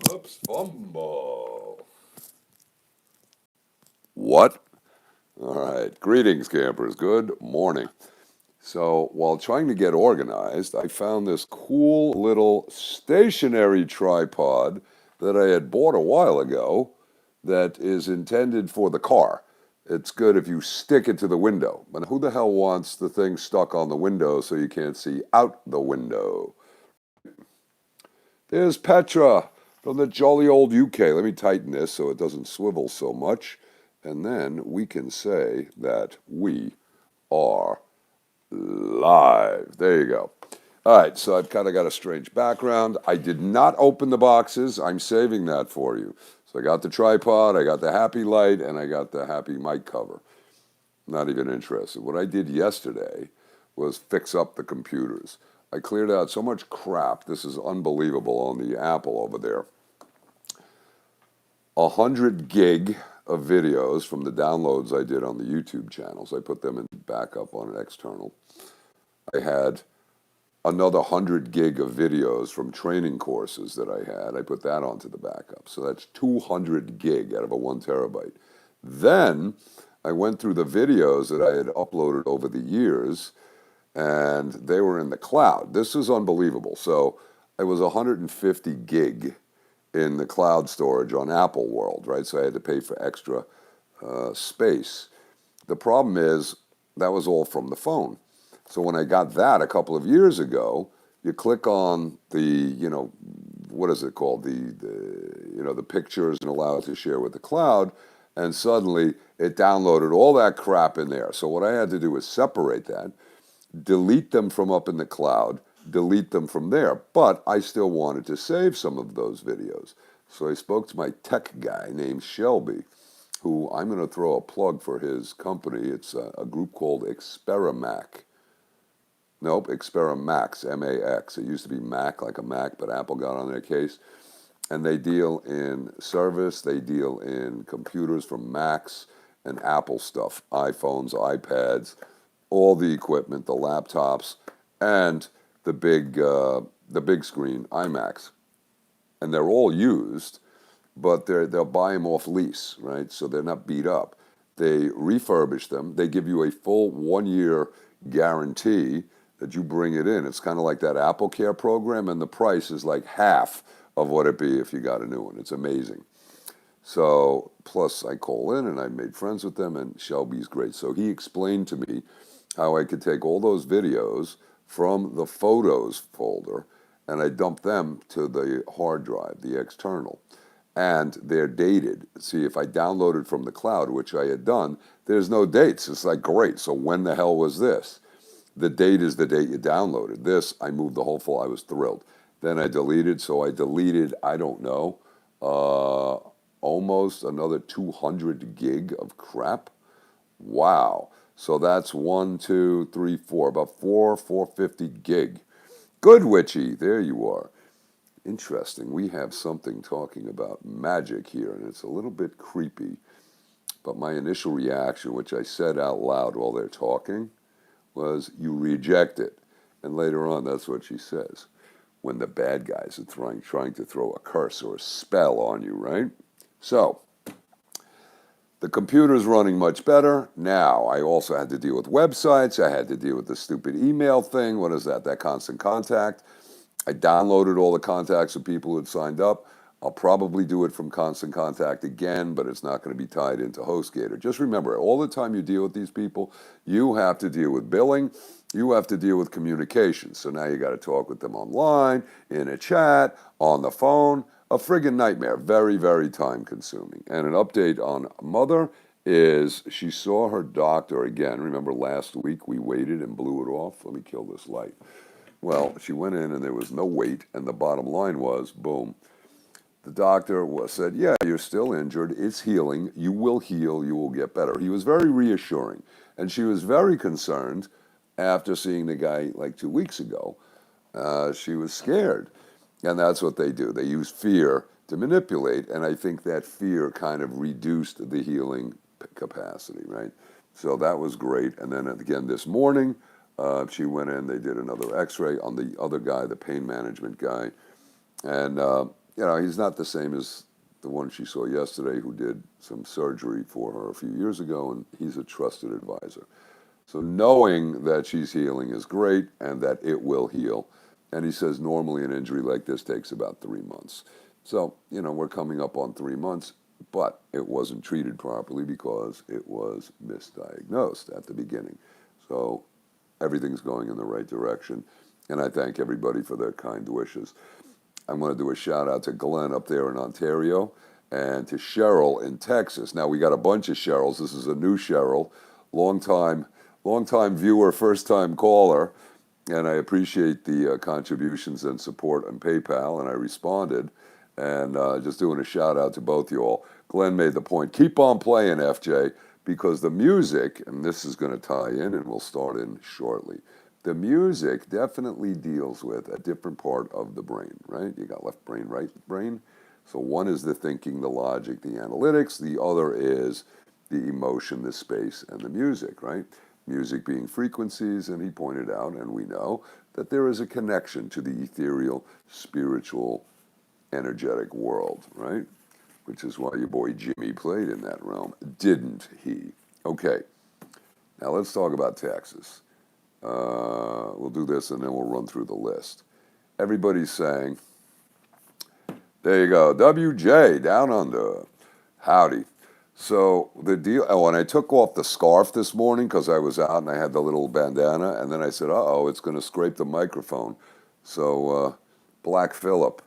Oops, fumble. What? All right. Greetings, campers. Good morning. So, while trying to get organized, I found this cool little stationary tripod that I had bought a while ago that is intended for the car. It's good if you stick it to the window. But who the hell wants the thing stuck on the window so you can't see out the window? There's Petra from the jolly old UK. Let me tighten this so it doesn't swivel so much. And then we can say that we are live. There you go. All right, so I've kind of got a strange background. I did not open the boxes. I'm saving that for you. So I got the tripod, I got the happy light, and I got the happy mic cover. Not even interested. What I did yesterday was fix up the computers. I cleared out so much crap. This is unbelievable on the Apple over there. 100 gig of videos from the downloads I did on the YouTube channels. I put them in backup on an external. I had another 100 gig of videos from training courses that I had. I put that onto the backup. So that's 200 gig out of a 1 terabyte. Then I went through the videos that I had uploaded over the years, and they were in the cloud. This is unbelievable. So it was 150 gig in the cloud storage on Apple World, right? So I had to pay for extra space. The problem is that was all from the phone. So when I got that a couple of years ago, you click on the, what is it called? The pictures and allow it to share with the cloud. And suddenly it downloaded all that crap in there. So what I had to do was separate that, delete them from up in the cloud, delete them from there. But I still wanted to save some of those videos. So I spoke to my tech guy named Shelby, who I'm going to throw a plug for his company. It's a group called Experamac. Nope, Experamax, M-A-X. It used to be Mac, like a Mac, but Apple got on their case. And they deal in service, they deal in computers from Macs and Apple stuff, iPhones, iPads, all the equipment, the laptops, and the big screen iMacs. And they're all used, but they'll buy them off lease, right? So they're not beat up. They refurbish them. They give you a full 1-year guarantee that you bring it in. It's kind of like that Apple Care program, and the price is like half of what it'd be if you got a new one. It's amazing. So, plus I call in and I made friends with them, and Shelby's great. So he explained to me how I could take all those videos from the photos folder and I dump them to the hard drive, the external. And they're dated. See, if I downloaded from the cloud, which I had done, there's no dates. It's like, great, so when the hell was this? The date is the date you downloaded. This, I moved the whole file. I was thrilled. Then I deleted, so I deleted, I don't know, almost another 200 gig of crap. Wow. So that's 1, 2, 3, 4, about 450 gig. Good, Witchy. There you are. Interesting. We have something talking about magic here, and it's a little bit creepy. But my initial reaction, which I said out loud while they're talking, was, you reject it. And later on, that's what she says. When the bad guys are trying to throw a curse or a spell on you, right? So, the computer's running much better. Now, I also had to deal with websites. I had to deal with the stupid email thing. What is that? That constant contact. I downloaded all the contacts of people who had signed up. I'll probably do it from Constant Contact again, but it's not going to be tied into HostGator. Just remember, all the time you deal with these people, you have to deal with billing. You have to deal with communication. So now you got to talk with them online, in a chat, on the phone. A friggin' nightmare. Very, very time consuming. And an update on Mother is she saw her doctor again. Remember last week we waited and blew it off? Let me kill this light. Well, she went in and there was no wait, and the bottom line was, boom. The doctor said, yeah, you're still injured. It's healing. You will heal. You will get better. He was very reassuring. And she was very concerned after seeing the guy like 2 weeks ago. She was scared. And that's what they do. They use fear to manipulate. And I think that fear kind of reduced the healing capacity, right? So that was great. And then again this morning, she went in. They did another x-ray on the other guy, the pain management guy. And he's not the same as the one she saw yesterday who did some surgery for her a few years ago, and he's a trusted advisor. So knowing that she's healing is great and that it will heal. And he says normally an injury like this takes about 3 months. So, we're coming up on 3 months, but it wasn't treated properly because it was misdiagnosed at the beginning. So everything's going in the right direction. And I thank everybody for their kind wishes. I'm going to do a shout out to Glenn up there in Ontario and to Cheryl in Texas. Now, we got a bunch of Cheryls. This is a new Cheryl, long time viewer, first time caller. And I appreciate the contributions and support on PayPal. And I responded. And just doing a shout out to both you all. Glenn made the point, keep on playing, FJ, because the music, and this is going to tie in and we'll start in shortly. The music definitely deals with a different part of the brain, right? You got left brain, right brain. So one is the thinking, the logic, the analytics. The other is the emotion, the space, and the music, right? Music being frequencies, and he pointed out, and we know, that there is a connection to the ethereal, spiritual, energetic world, right? Which is why your boy Jimmy played in that realm, didn't he? Okay, now let's talk about Texas. We'll do this and then we'll run through the list. Everybody's saying, there you go, WJ, down under, howdy. So the deal, and I took off the scarf this morning because I was out and I had the little bandana, and then I said, it's going to scrape the microphone. So, Black Phillip,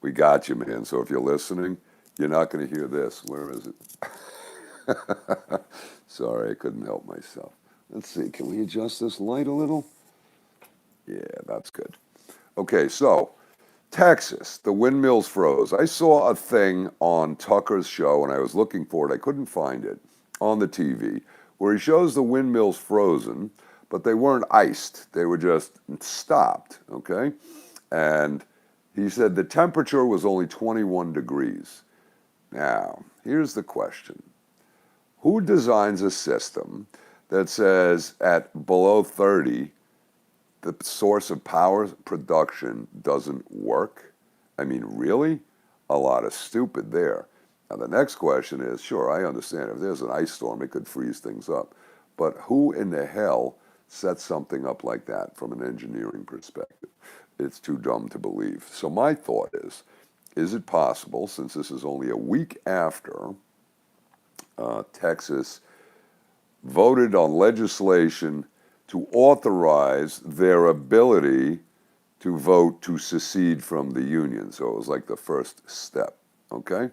we got you, man. So if you're listening, you're not going to hear this. Where is it? Sorry, I couldn't help myself. Let's see, can we adjust this light a little? Yeah, that's good. Okay, so Texas, the windmills froze. I saw a thing on Tucker's show, and I was looking for it. I couldn't find it on the TV, where he shows the windmills frozen, but they weren't iced. They were just stopped, okay? And he said the temperature was only 21 degrees. Now, here's the question. Who designs a system that says at below 30, the source of power production doesn't work? I mean, really? A lot of stupid there. Now, the next question is, sure, I understand. If there's an ice storm, it could freeze things up. But who in the hell sets something up like that from an engineering perspective? It's too dumb to believe. So my thought is it possible, since this is only a week after Texas voted on legislation to authorize their ability to vote to secede from the union. So it was like the first step, okay?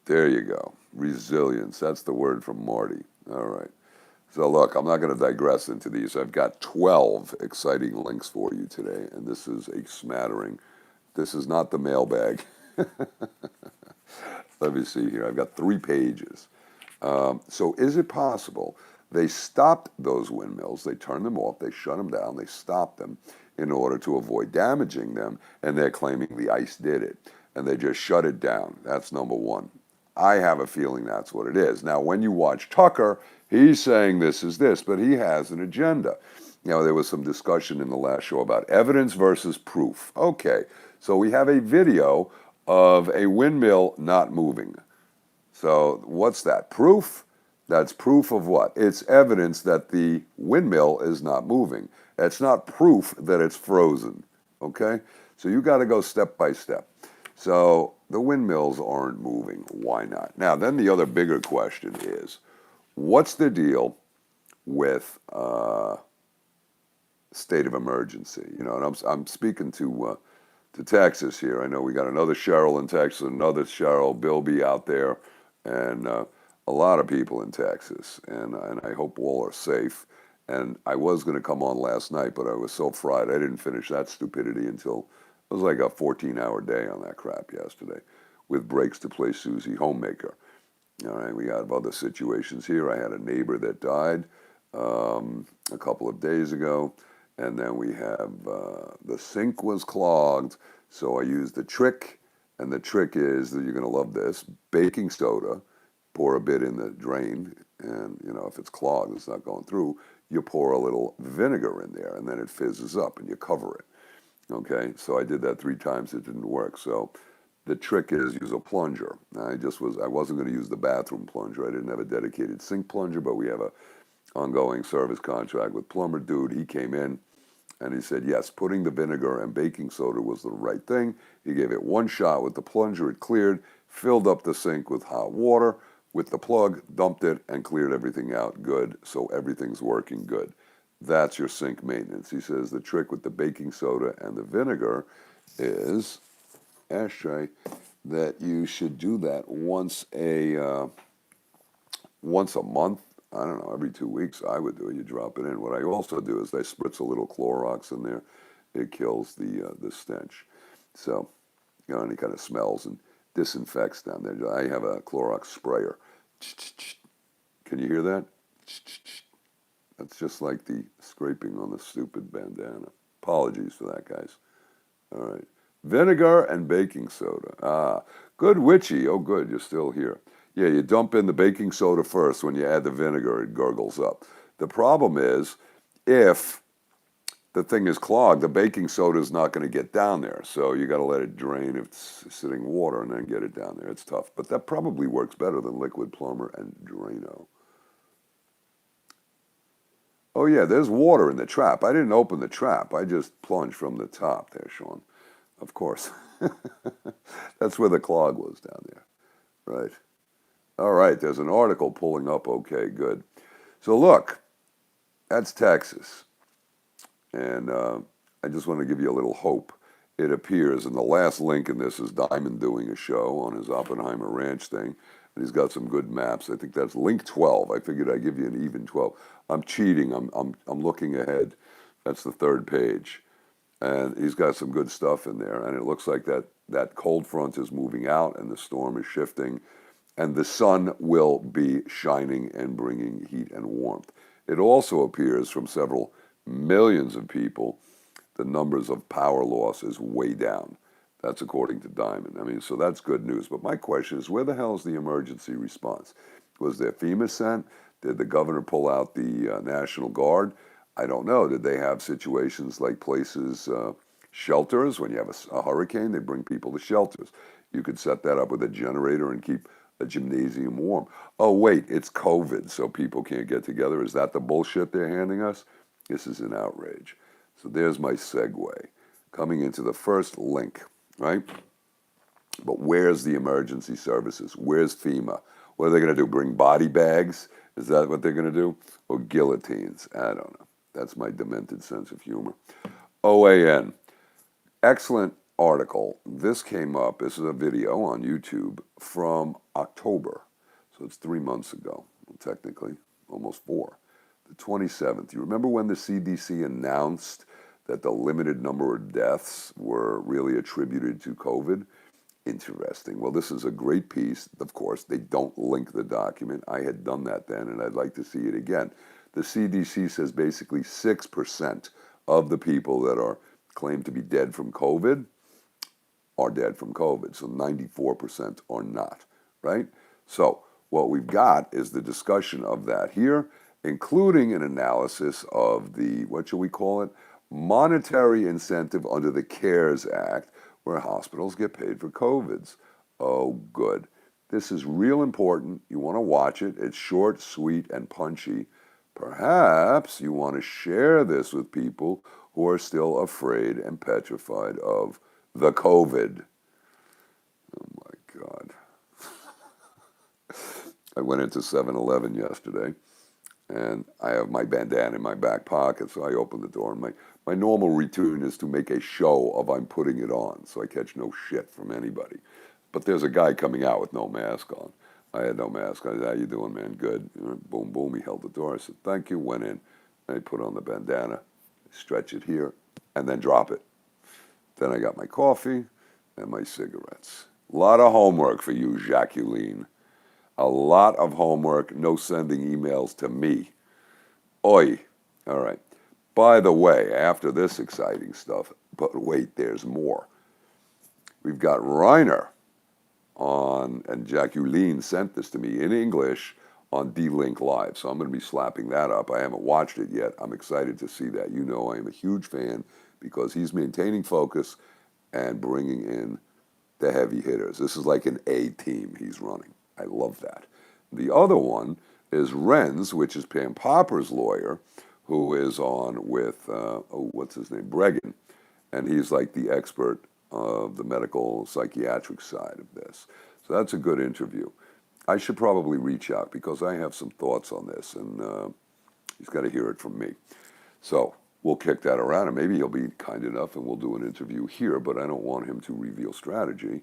There you go. Resilience. That's the word from Marty. All right. So look, I'm not going to digress into these. I've got 12 exciting links for you today, and this is a smattering. This is not the mailbag. Let me see here. I've got 3 pages. So is it possible they stopped those windmills, they turned them off, they shut them down, they stopped them in order to avoid damaging them, and they're claiming the ice did it, and they just shut it down? That's number one. I have a feeling that's what it is. Now, when you watch Tucker, he's saying this is this, but he has an agenda. There was some discussion in the last show about evidence versus proof. Okay, so we have a video of a windmill not moving. So what's that? Proof? That's proof of what? It's evidence that the windmill is not moving. It's not proof that it's frozen, okay? So you got to go step by step. So the windmills aren't moving. Why not? Now, then the other bigger question is, what's the deal with state of emergency? And I'm speaking to Texas here. I know we got another Cheryl in Texas, another Cheryl Bilby out there, and a lot of people in Texas, and I hope all are safe. And I was going to come on last night, but I was so fried I didn't finish that stupidity until it was like a 14-hour day on that crap yesterday, with breaks to play Susie Homemaker. All right, we have other situations here. I had a neighbor that died a couple of days ago, and then we have the sink was clogged, so I used the trick. And the trick is that you're going to love this: baking soda, pour a bit in the drain, and if it's clogged, it's not going through, you pour a little vinegar in there, and then it fizzes up, and you cover it. Okay, so I did that 3 times. It didn't work. So the trick is use a plunger. I wasn't going to use the bathroom plunger. I didn't have a dedicated sink plunger, but we have a ongoing service contract with plumber dude. He came in and he said, yes, putting the vinegar and baking soda was the right thing. He gave it 1 shot with the plunger. It cleared, filled up the sink with hot water with the plug, dumped it, and cleared everything out good. So everything's working good. That's your sink maintenance. He says the trick with the baking soda and the vinegar is, ashtray, that you should do that once a month. I don't know, every 2 weeks I would do it. You drop it in. What I also do is I spritz a little Clorox in there. It kills the stench. So, any kind of smells and disinfects down there. I have a Clorox sprayer. Can you hear that? That's just like the scraping on the stupid bandana. Apologies for that, guys. All right. Vinegar and baking soda. Ah, good witchy. Oh, good, you're still here. Yeah, you dump in the baking soda first. When you add the vinegar, it gurgles up. The problem is, if the thing is clogged, the baking soda is not going to get down there. So you got to let it drain if it's sitting water and then get it down there. It's tough. But that probably works better than liquid plumber and Drano. Oh, yeah, there's water in the trap. I didn't open the trap. I just plunged from the top there, Sean. Of course. That's where the clog was down there. Right. All right, there's an article pulling up. Okay, good. So look, that's Texas. And I just want to give you a little hope. It appears, and the last link in this is Diamond doing a show on his Oppenheimer Ranch thing. And he's got some good maps. I think that's link 12. I figured I'd give you an even 12. I'm cheating. I'm looking ahead. That's the 3rd page. And he's got some good stuff in there. And it looks like that cold front is moving out and the storm is shifting. And the sun will be shining and bringing heat and warmth. It also appears from several millions of people, the numbers of power loss is way down. That's according to Diamond. I mean, so that's good news. But my question is, where the hell is the emergency response? Was there FEMA sent? Did the governor pull out the National Guard? I don't know. Did they have situations like places, shelters? When you have a hurricane, they bring people to shelters. You could set that up with a generator and keep a gymnasium warm. Oh, wait, it's COVID, so people can't get together. Is that the bullshit they're handing us? This is an outrage. So there's my segue. Coming into the first link, right? But where's the emergency services? Where's FEMA? What are they going to do? Bring body bags? Is that what they're going to do? Or guillotines? I don't know. That's my demented sense of humor. OAN. Excellent article. This came up. This is a video on YouTube from October. So it's 3 months ago. Well, technically, almost 4. The 27th. You remember when the CDC announced that the limited number of deaths were really attributed to COVID? Interesting. Well, this is a great piece. Of course, they don't link the document. I had done that then, and I'd like to see it again. The CDC says basically 6% of the people that are claimed to be dead from COVID are dead from COVID. So 94% are not, right? So what we've got is the discussion of that here, including an analysis of the, what shall we call it, monetary incentive under the CARES Act, where hospitals get paid for COVIDs. Oh, good. This is real important. You want to watch it. It's short, sweet, and punchy. Perhaps you want to share this with people who are still afraid and petrified of the COVID. Oh, my God. I went into 7-Eleven yesterday, and I have my bandana in my back pocket, so I opened the door, and my normal routine is to make a show of I'm putting it on, so I catch no shit from anybody. But there's a guy coming out with no mask on. I had no mask on. I said, how you doing, man? Good. Boom, boom. He held the door. I said, thank you. Went in. I put on the bandana, stretch it here, and then drop it. Then I got my coffee and my cigarettes. A lot of homework for you, Jacqueline. A lot of homework. No sending emails to me. Oi. All right. By the way, after this exciting stuff, but wait, there's more. We've got Reiner on, and Jacqueline sent this to me in English on D-Link Live. So I'm going to be slapping that up. I haven't watched it yet. I'm excited to see that. You know I am a huge fan. because he's maintaining focus and bringing in the heavy hitters. This is like an A team he's running. I love that. The other one is Renz, which is Pam Popper's lawyer, who is on with, what's his name, Bregan. And he's like the expert of the medical psychiatric side of this. So that's a good interview. I should probably reach out because I have some thoughts on this, and he's got to hear it from me. So we'll kick that around, and maybe he'll be kind enough and we'll do an interview here, but I don't want him to reveal strategy,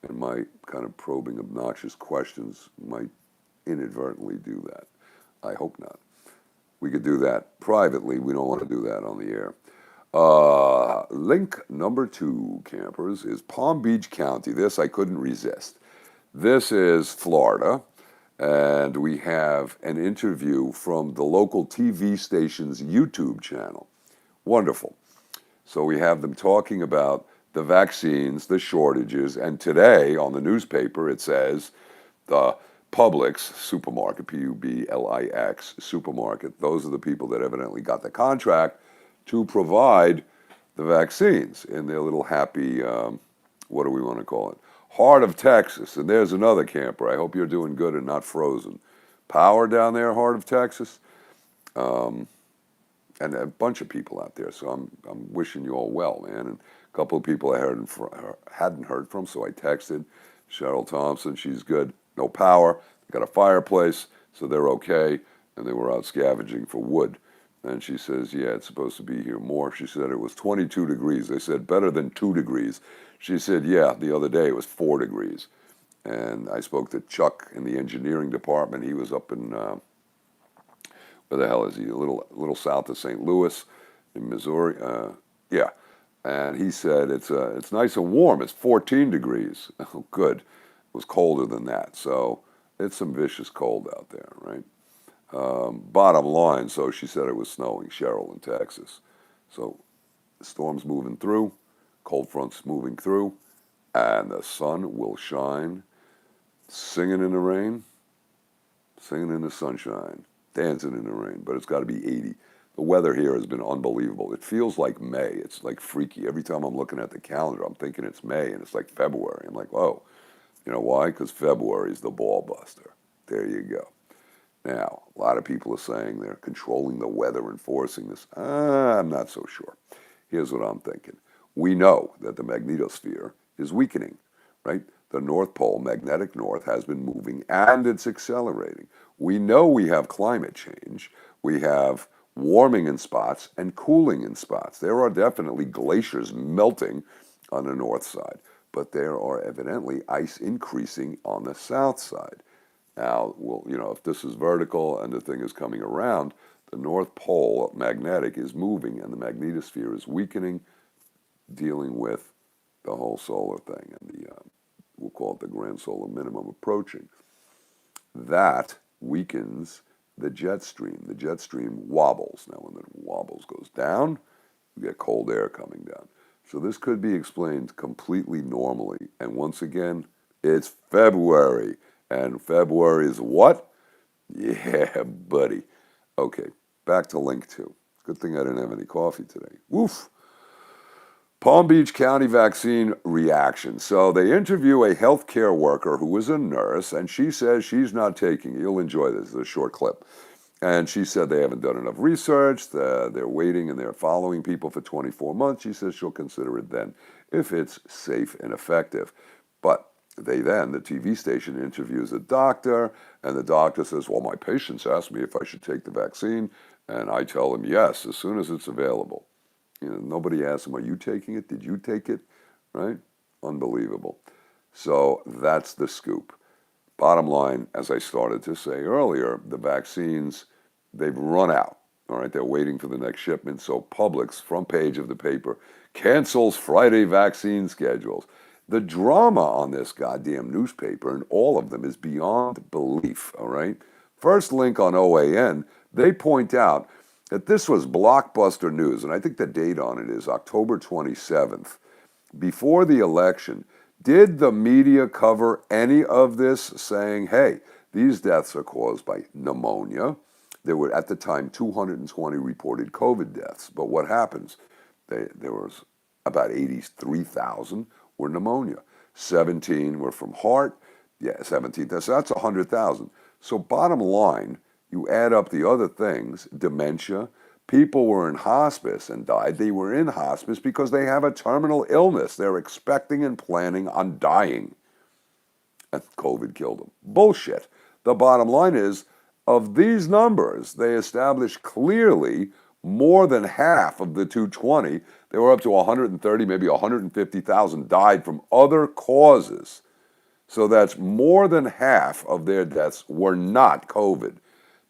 and my kind of probing, obnoxious questions might inadvertently do that. I hope not. We could do that privately. We don't want to do that on the air. Link number 2, campers, is Palm Beach County. This I couldn't resist. This is Florida, and we have an interview from the local TV station's YouTube channel. Wonderful. So we have them talking about the vaccines, the shortages, and today on the newspaper it says the Publix supermarket, Publix supermarket, those are the people that evidently got the contract to provide the vaccines in their little happy, what do we want to call it? Heart of Texas. And there's another camper. I hope you're doing good and not frozen. Power down there, Heart of Texas. And a bunch of people out there. So I'm wishing you all well, man. And a couple of people I hadn't heard from, so I texted Cheryl Thompson. She's good. No power. They got a fireplace, so they're okay. And they were out scavenging for wood. And she says, yeah, it's supposed to be here more. She said it was 22 degrees. They said, better than 2 degrees. She said, yeah, the other day it was 4 degrees. And I spoke to Chuck in the engineering department. He was up in, where the hell is he? A little south of St. Louis in Missouri. Yeah. And he said, it's nice and warm. It's 14 degrees. Oh, good. It was colder than that. So it's some vicious cold out there, right? Bottom line, so she said it was snowing, Cheryl, in Texas. So the storm's moving through, cold front's moving through, and the sun will shine, singing in the rain, singing in the sunshine, dancing in the rain, but it's got to be 80. The weather here has been unbelievable. It feels like May. It's like freaky. Every time I'm looking at the calendar, I'm thinking it's May, and it's like February. I'm like, whoa. You know why? Because February is the ball buster. There you go. Now, a lot of people are saying they're controlling the weather and forcing this. I'm not so sure. Here's what I'm thinking. We know that the magnetosphere is weakening, right? The North Pole, magnetic north, has been moving and it's accelerating. We know we have climate change. We have warming in spots and cooling in spots. There are definitely glaciers melting on the north side, but there are evidently ice increasing on the south side. Now, well, you know, if this is vertical and the thing is coming around, the North Pole magnetic is moving and the magnetosphere is weakening, dealing with the whole solar thing and the, we'll call it the grand solar minimum approaching. That weakens the jet stream. The jet stream wobbles. Now, when the wobbles goes down, you get cold air coming down. So this could be explained completely normally. And once again, it's February. And February is what? Yeah, buddy. Okay, back to link 2. Good thing I didn't have any coffee today. Woof. Palm Beach County vaccine reaction. So they interview a healthcare worker who is a nurse, and she says she's not taking it. You'll enjoy this. It's a short clip. And she said they haven't done enough research. They're waiting and they're following people for 24 months. She says she'll consider it then if it's safe and effective. But the TV station interviews a doctor, and the doctor says, well, my patients asked me if I should take the vaccine, and I tell them yes, as soon as it's available. You know, nobody asks them, are you taking it? Did you take it? Right? Unbelievable. So that's the scoop. Bottom line, as I started to say earlier, the vaccines, they've run out. All right, they're waiting for the next shipment. So Publix, front page of the paper, cancels Friday vaccine schedules. The drama on this goddamn newspaper, and all of them, is beyond belief, all right? First link on OAN, they point out that this was blockbuster news, and I think the date on it is October 27th. Before the election, did the media cover any of this, saying, hey, these deaths are caused by pneumonia? There were, at the time, 220 reported COVID deaths. But what happens? There was about 83,000 were pneumonia. 17 were from heart. Yeah, 17. So that's 100,000. So bottom line, you add up the other things, dementia, people were in hospice and died. They were in hospice because they have a terminal illness. They're expecting and planning on dying. And COVID killed them. Bullshit. The bottom line is, of these numbers, they established clearly more than half of the 220. They were up to 130, maybe 150,000 died from other causes. So that's more than half of their deaths were not COVID.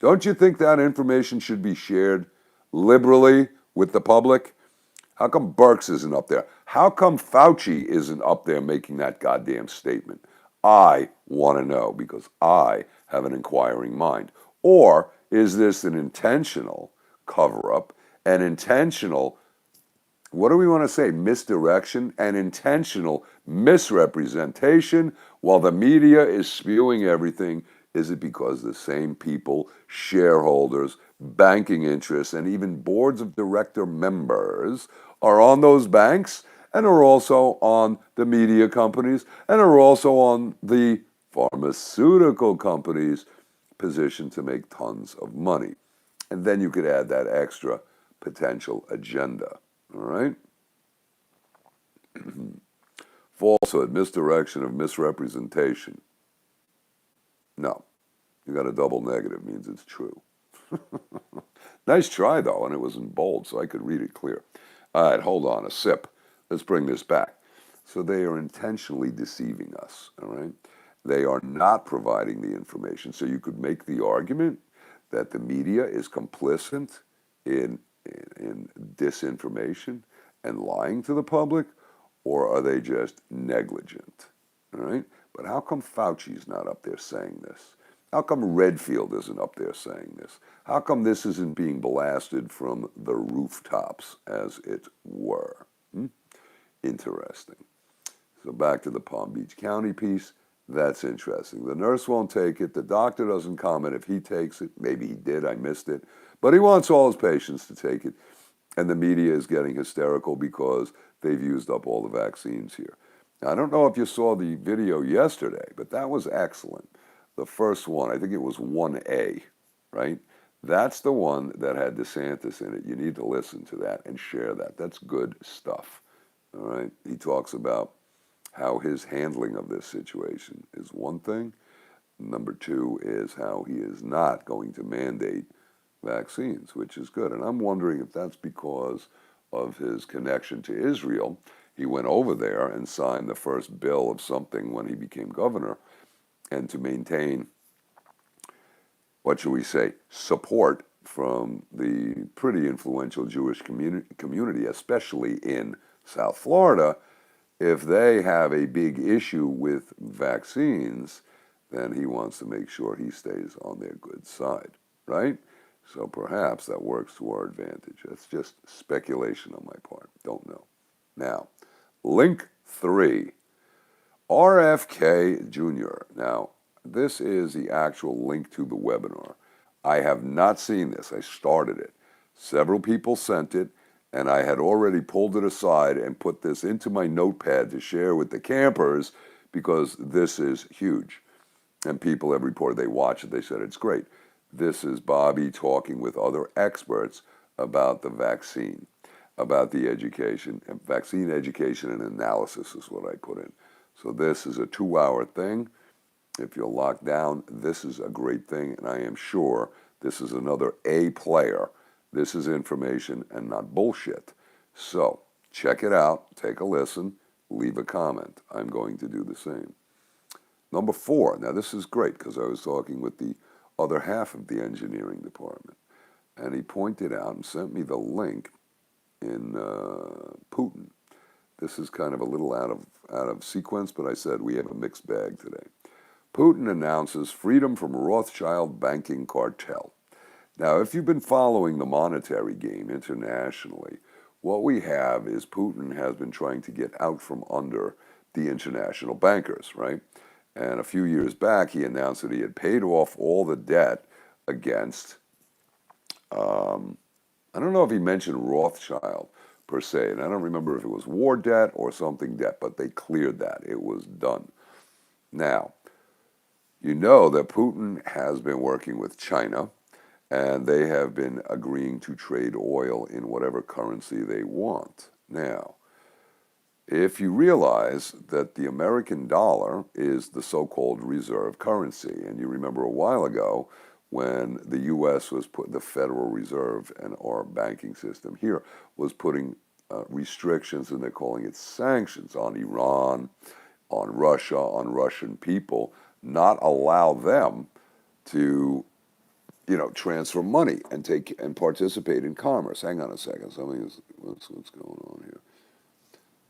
Don't you think that information should be shared liberally with the public? How come Birx isn't up there? How come Fauci isn't up there making that goddamn statement? I want to know because I have an inquiring mind. Or is this an intentional cover-up, an intentional, what do we want to say, misdirection, an intentional misrepresentation while the media is spewing everything? Is it because the same people, shareholders, banking interests, and even boards of director members are on those banks and are also on the media companies and are also on the pharmaceutical companies positioned to make tons of money? And then you could add that extra potential agenda, all right? Falsehood, misdirection, of misrepresentation. No, you got a double negative, means it's true. Nice try, though, and it was in bold, so I could read it clear. All right, hold on, a sip. Let's bring this back. So they are intentionally deceiving us, all right? They are not providing the information. So you could make the argument that the media is complicit in disinformation and lying to the public, or are they just negligent, all right? But how come Fauci's not up there saying this? How come Redfield isn't up there saying this? How come this isn't being blasted from the rooftops, as it were? Interesting. So back to the Palm Beach County piece. That's interesting. The nurse won't take it. The doctor doesn't comment if he takes it. Maybe he did. I missed it. But he wants all his patients to take it. And the media is getting hysterical because they've used up all the vaccines here. Now, I don't know if you saw the video yesterday, but that was excellent. The first one, I think it was 1A, right? That's the one that had DeSantis in it. You need to listen to that and share that. That's good stuff, all right? He talks about how his handling of this situation is one thing. Number two is how he is not going to mandate vaccines, which is good. And I'm wondering if that's because of his connection to Israel. He went over there and signed the first bill of something when he became governor, and to maintain, what shall we say, support from the pretty influential Jewish community, especially in South Florida. If they have a big issue with vaccines, then he wants to make sure he stays on their good side, right? So perhaps that works to our advantage. That's just speculation on my part. Don't know. Now, link 3, RFK Jr. Now, this is the actual link to the webinar. I have not seen this. I started it. Several people sent it, and I had already pulled it aside and put this into my notepad to share with the campers because this is huge. And people have reported they watched it. They said it's great. This is Bobby talking with other experts about the vaccine, about the education. And vaccine education and analysis is what I put in. So this is a 2-hour thing. If you're locked down, this is a great thing. And I am sure this is another A player. This is information and not bullshit. So check it out. Take a listen. Leave a comment. I'm going to do the same. Number 4. Now this is great because I was talking with the other half of the engineering department. And he pointed out and sent me the link in Putin. This is kind of a little out of sequence, but I said we have a mixed bag today. Putin announces freedom from Rothschild banking cartel. Now, if you've been following the monetary game internationally, what we have is Putin has been trying to get out from under the international bankers, right? And a few years back, he announced that he had paid off all the debt against, I don't know if he mentioned Rothschild, per se. And I don't remember if it was war debt or something debt, but they cleared that. It was done. Now, you know that Putin has been working with China, and they have been agreeing to trade oil in whatever currency they want. Now, if you realize that the American dollar is the so-called reserve currency, and you remember a while ago when the U.S. was putting the Federal Reserve and our banking system here was putting restrictions, and they're calling it sanctions on Iran, on Russia, on Russian people, not allow them to, transfer money and take and participate in commerce. Hang on a second. What's going on here?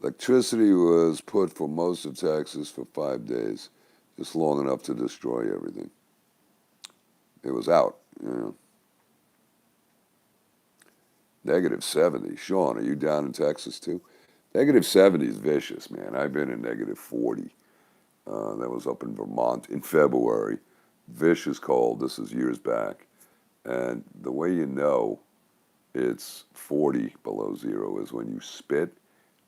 Electricity was put for most of Texas for 5 days, just long enough to destroy everything. It was out. -70. Sean, are you down in Texas too? -70 is vicious, man. I've been in -40. That was up in Vermont in February. Vicious cold. This is years back. And the way you know it's 40 below zero is when you spit,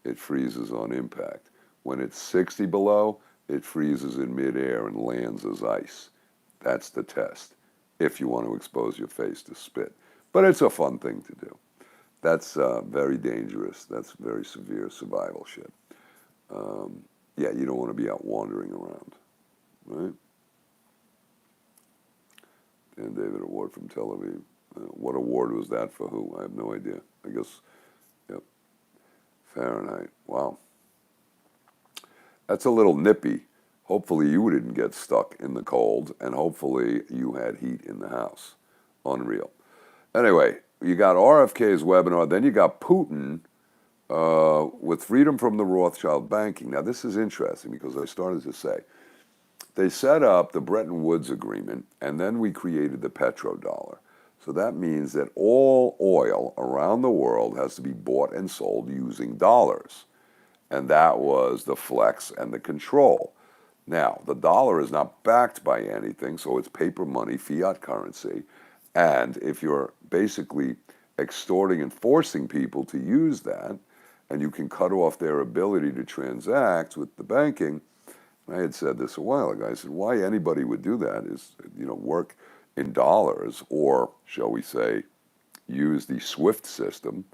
it freezes on impact. When it's 60 below, it freezes in midair and lands as ice. That's the test, if you want to expose your face to spit. But it's a fun thing to do. That's very dangerous. That's very severe survival shit. Yeah, you don't want to be out wandering around, right? Dan David Award from Tel Aviv. What award was that for who? I have no idea. I guess, yep. Fahrenheit. Wow. That's a little nippy. Hopefully you didn't get stuck in the cold, and hopefully you had heat in the house. Unreal. Anyway, you got RFK's webinar, then you got Putin with freedom from the Rothschild banking. Now, this is interesting because I started to say, they set up the Bretton Woods Agreement, and then we created the petrodollar. So that means that all oil around the world has to be bought and sold using dollars. And that was the flex and the control. Now, the dollar is not backed by anything, so it's paper money, fiat currency. And if you're basically extorting and forcing people to use that, and you can cut off their ability to transact with the banking, I had said this a while ago. I said, why anybody would do that is, work in dollars, or shall we say, use the SWIFT system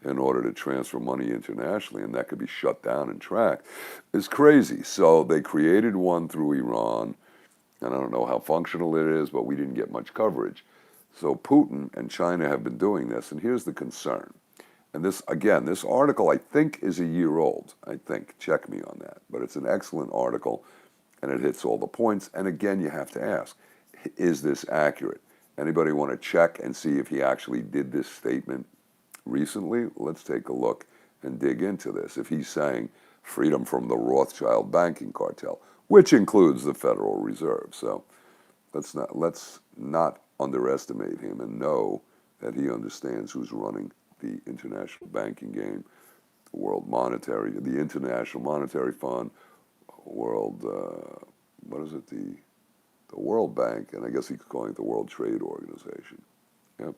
in order to transfer money internationally, and that could be shut down and tracked. It's crazy. So they created one through Iran, and I don't know how functional it is, but we didn't get much coverage. So Putin and China have been doing this, and here's the concern. And this, again, this article I think is a year old. I think. Check me on that. But it's an excellent article, and it hits all the points. And again, you have to ask, is this accurate? Anybody want to check and see if he actually did this statement recently? Let's take a look and dig into this. If he's saying freedom from the Rothschild banking cartel, which includes the Federal Reserve. So let's not underestimate him and know that he understands who's running the international banking game, the International Monetary Fund, the World Bank, and I guess he's calling it the World Trade Organization. Yep.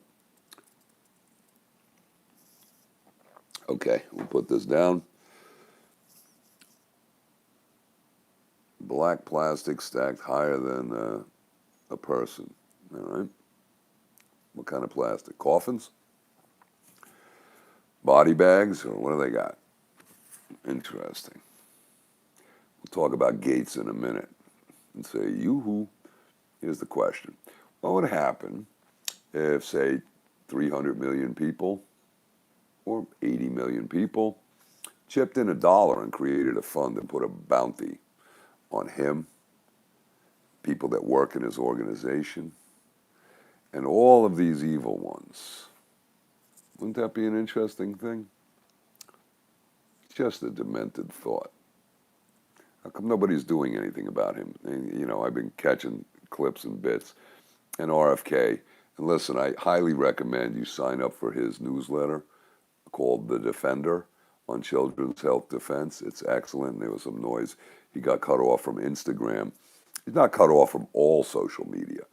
Okay, we'll put this down. Black plastic stacked higher than a person. All right. What kind of plastic? Coffins? Body bags? Or what do they got? Interesting. We'll talk about Gates in a minute and say, yoo-hoo. Here's the question. What would happen if, say, 300 million people or 80 million people chipped in $1 and created a fund and put a bounty on him, people that work in his organization, and all of these evil ones? Wouldn't that be an interesting thing? Just a demented thought. How come nobody's doing anything about him? And, I've been catching clips and bits. And RFK, and listen, I highly recommend you sign up for his newsletter called The Defender on children's health defense. It's excellent. There was some noise. He got cut off from Instagram. He's not cut off from all social media.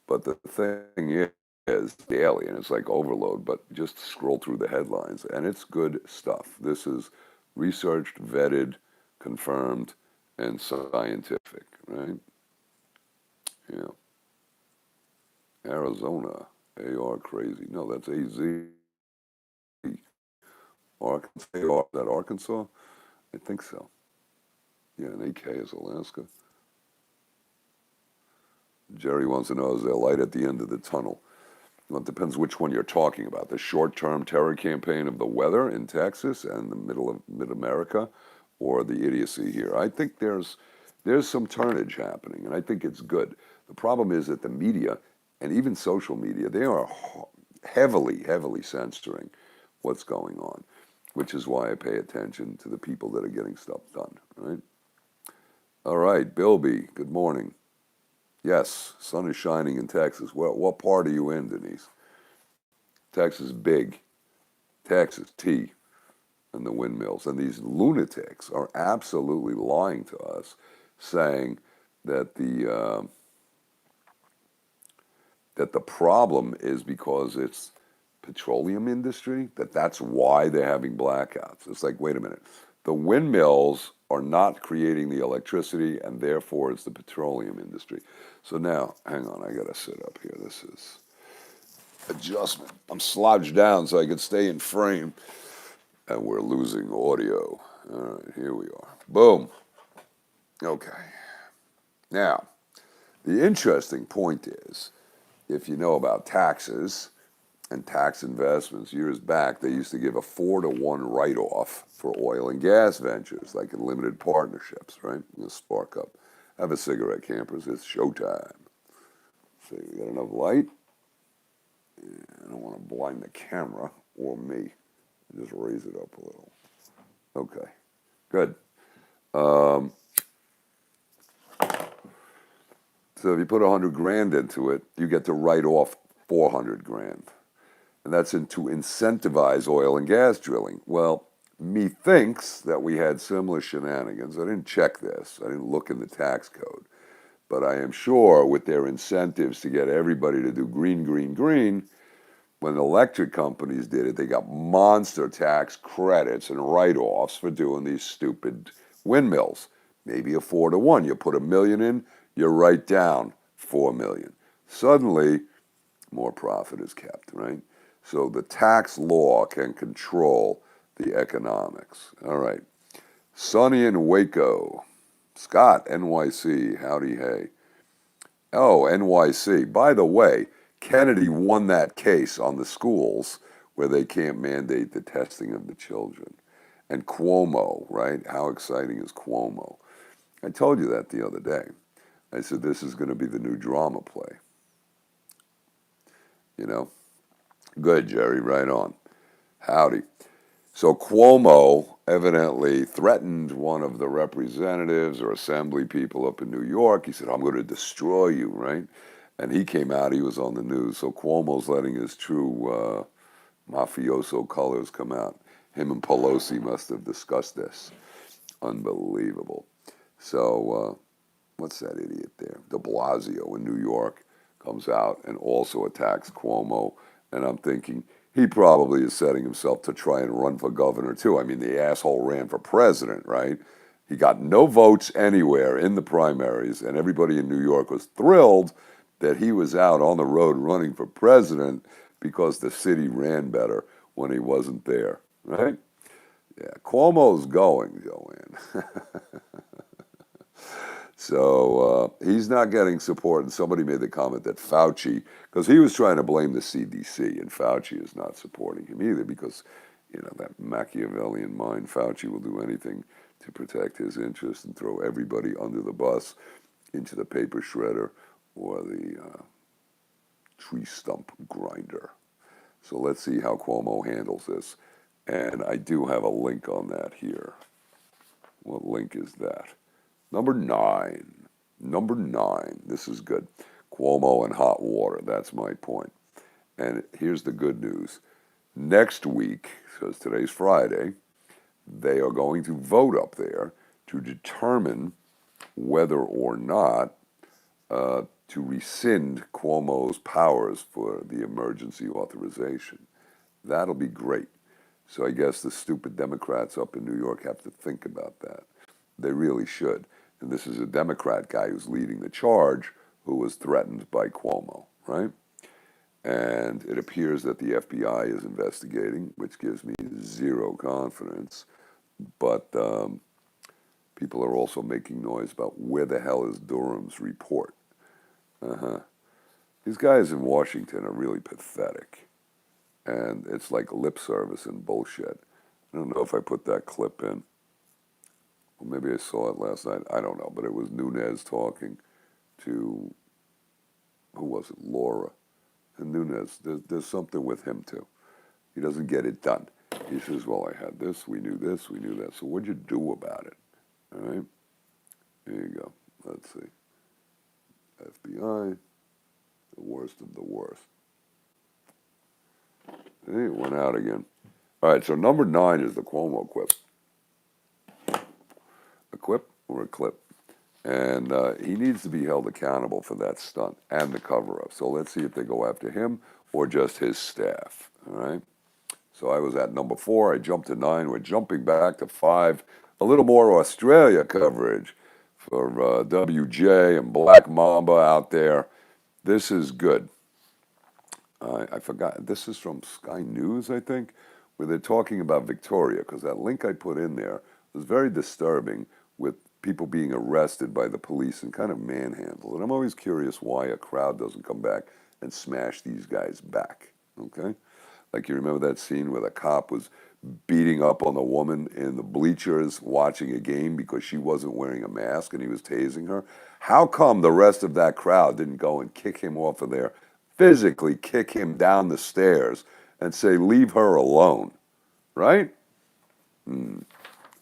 But the thing is daily, and it's like overload, but just scroll through the headlines, and it's good stuff. This is researched, vetted, confirmed, and scientific, right? Yeah. Arizona, AR crazy. No, that's AZ. Arkansas, AR, is that Arkansas? I think so. Yeah, and AK is Alaska. Jerry wants to know, is there light at the end of the tunnel? Well, it depends which one you're talking about. The short-term terror campaign of the weather in Texas and the middle of mid-America, or the idiocy here. I think there's some turnage happening, and I think it's good. The problem is that the media, and even social media, they are heavily censoring what's going on, which is why I pay attention to the people that are getting stuff done, right? All right, Bilby, good morning. Yes, sun is shining in Texas. What part are you in, Denise? Texas big, Texas T, and the windmills. And these lunatics are absolutely lying to us, saying that the problem is because it's petroleum industry, that's why they're having blackouts. It's like, wait a minute. The windmills are not creating the electricity, and therefore it's the petroleum industry. So now, hang on, I got to sit up here. This is adjustment. I'm slouched down so I can stay in frame, and we're losing audio. All right, here we are. Boom. Okay. Now, the interesting point is, if you know about taxes and tax investments, years back, they used to give a 4-to-1 write-off for oil and gas ventures, like in limited partnerships, right? You spark up. Have a cigarette, campers. It's showtime. See, we got enough light? Yeah, I don't want to blind the camera or me. Just raise it up a little. Okay, good. So if you put 100 grand into it, you get to write off 400 grand. And that's to incentivize oil and gas drilling. Well, methinks that we had similar shenanigans. I didn't check this. I didn't look in the tax code. But I am sure with their incentives to get everybody to do green, green, green, when electric companies did it, they got monster tax credits and write-offs for doing these stupid windmills. Maybe a 4-to-1. You put $1 million in, you write down $4 million. Suddenly, more profit is kept, right? So the tax law can control the economics. All right. Sunny in Waco. Scott, NYC. Howdy, hey. Oh, NYC. By the way, Kennedy won that case on the schools where they can't mandate the testing of the children. And Cuomo, right? How exciting is Cuomo? I told you that the other day. I said, this is going to be the new drama play. You know? Good, Jerry, right on. Howdy. So Cuomo evidently threatened one of the representatives or assembly people up in New York. He said, I'm going to destroy you, right? And he came out, he was on the news. So Cuomo's letting his true mafioso colors come out. Him and Pelosi must have discussed this. Unbelievable. So what's that idiot there? De Blasio in New York comes out and also attacks Cuomo. And I'm thinking, he probably is setting himself to try and run for governor too. I mean, the asshole ran for president, right? He got no votes anywhere in the primaries, and everybody in New York was thrilled that he was out on the road running for president because the city ran better when he wasn't there, right? Yeah, Cuomo's going, Joanne. So he's not getting support. And somebody made the comment that Fauci, because he was trying to blame the CDC, and Fauci is not supporting him either because, you know, that Machiavellian mind, Fauci will do anything to protect his interests and throw everybody under the bus into the paper shredder or the tree stump grinder. So let's see how Cuomo handles this. And I do have a link on that here. What link is that? Number 9. Number 9. This is good. Cuomo and hot water. That's my point. And here's the good news. Next week, because today's Friday, they are going to vote up there to determine whether or not to rescind Cuomo's powers for the emergency authorization. That'll be great. So I guess the stupid Democrats up in New York have to think about that. They really should. And this is a Democrat guy who's leading the charge who was threatened by Cuomo, right? And it appears that the FBI is investigating, which gives me zero confidence. But people are also making noise about where the hell is Durham's report. These guys in Washington are really pathetic. And it's like lip service and bullshit. I don't know if I put that clip in. Well, maybe I saw it last night. I don't know. But it was Nunes talking to, who was it? Laura. And Nunes, there's something with him too. He doesn't get it done. He says, well, I had this, we knew that. So what'd you do about it? All right? There you go. Let's see. FBI, the worst of the worst. Hey, it went out again. All right, so number 9 is the Cuomo quip. A quip or a clip? And he needs to be held accountable for that stunt and the cover-up. So let's see if they go after him or just his staff, all right? So I was at number 4. I jumped to 9. We're jumping back to 5. A little more Australia coverage for WJ and Black Mamba out there. This is good. I forgot. This is from Sky News, I think, where they're talking about Victoria, because that link I put in there was very disturbing with people being arrested by the police and kind of manhandled. And I'm always curious why a crowd doesn't come back and smash these guys back, okay? Like, you remember that scene where the cop was beating up on the woman in the bleachers watching a game because she wasn't wearing a mask and he was tasing her? How come the rest of that crowd didn't go and kick him off of there, physically kick him down the stairs and say, leave her alone, right?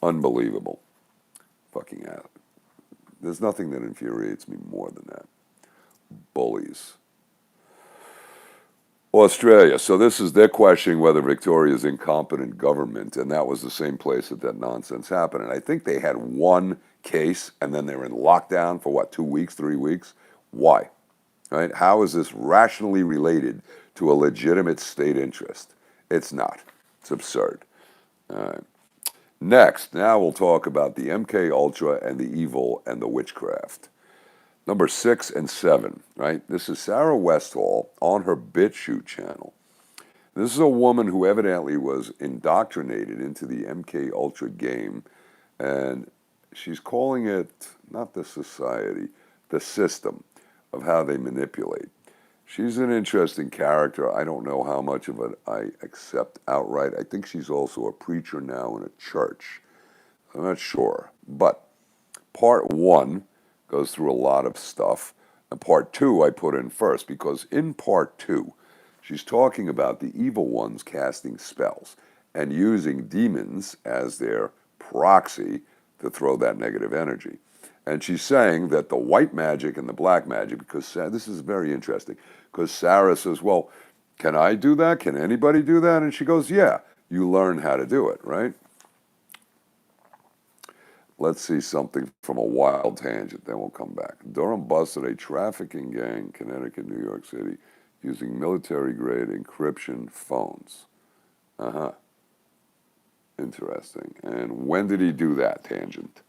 Unbelievable. Fucking out. There's nothing that infuriates me more than that. Bullies. Australia. So this is, they're questioning whether Victoria's incompetent government, and that was the same place that nonsense happened. And I think they had one case, and then they were in lockdown for, 2 weeks, 3 weeks? Why? Right? How is this rationally related to a legitimate state interest? It's not. It's absurd. All right. Next, now we'll talk about the MK Ultra and the evil and the witchcraft. Number 6 and 7, right? This is Sarah Westall on her BitChute channel. This is a woman who evidently was indoctrinated into the MK Ultra game, and she's calling it, not the society, the system of how they manipulate. She's an interesting character. I don't know how much of it I accept outright. I think she's also a preacher now in a church. I'm not sure. But part 1 goes through a lot of stuff. And part 2 I put in first because in part 2, she's talking about the evil ones casting spells and using demons as their proxy to throw that negative energy. And she's saying that the white magic and the black magic, because this is very interesting, because Sarah says, well, can I do that? Can anybody do that? And she goes, yeah, you learn how to do it, right? Let's see something from a wild tangent, then we'll come back. Durham busted a trafficking gang, Connecticut, New York City, using military-grade encryption phones. Interesting. And when did he do that, tangent?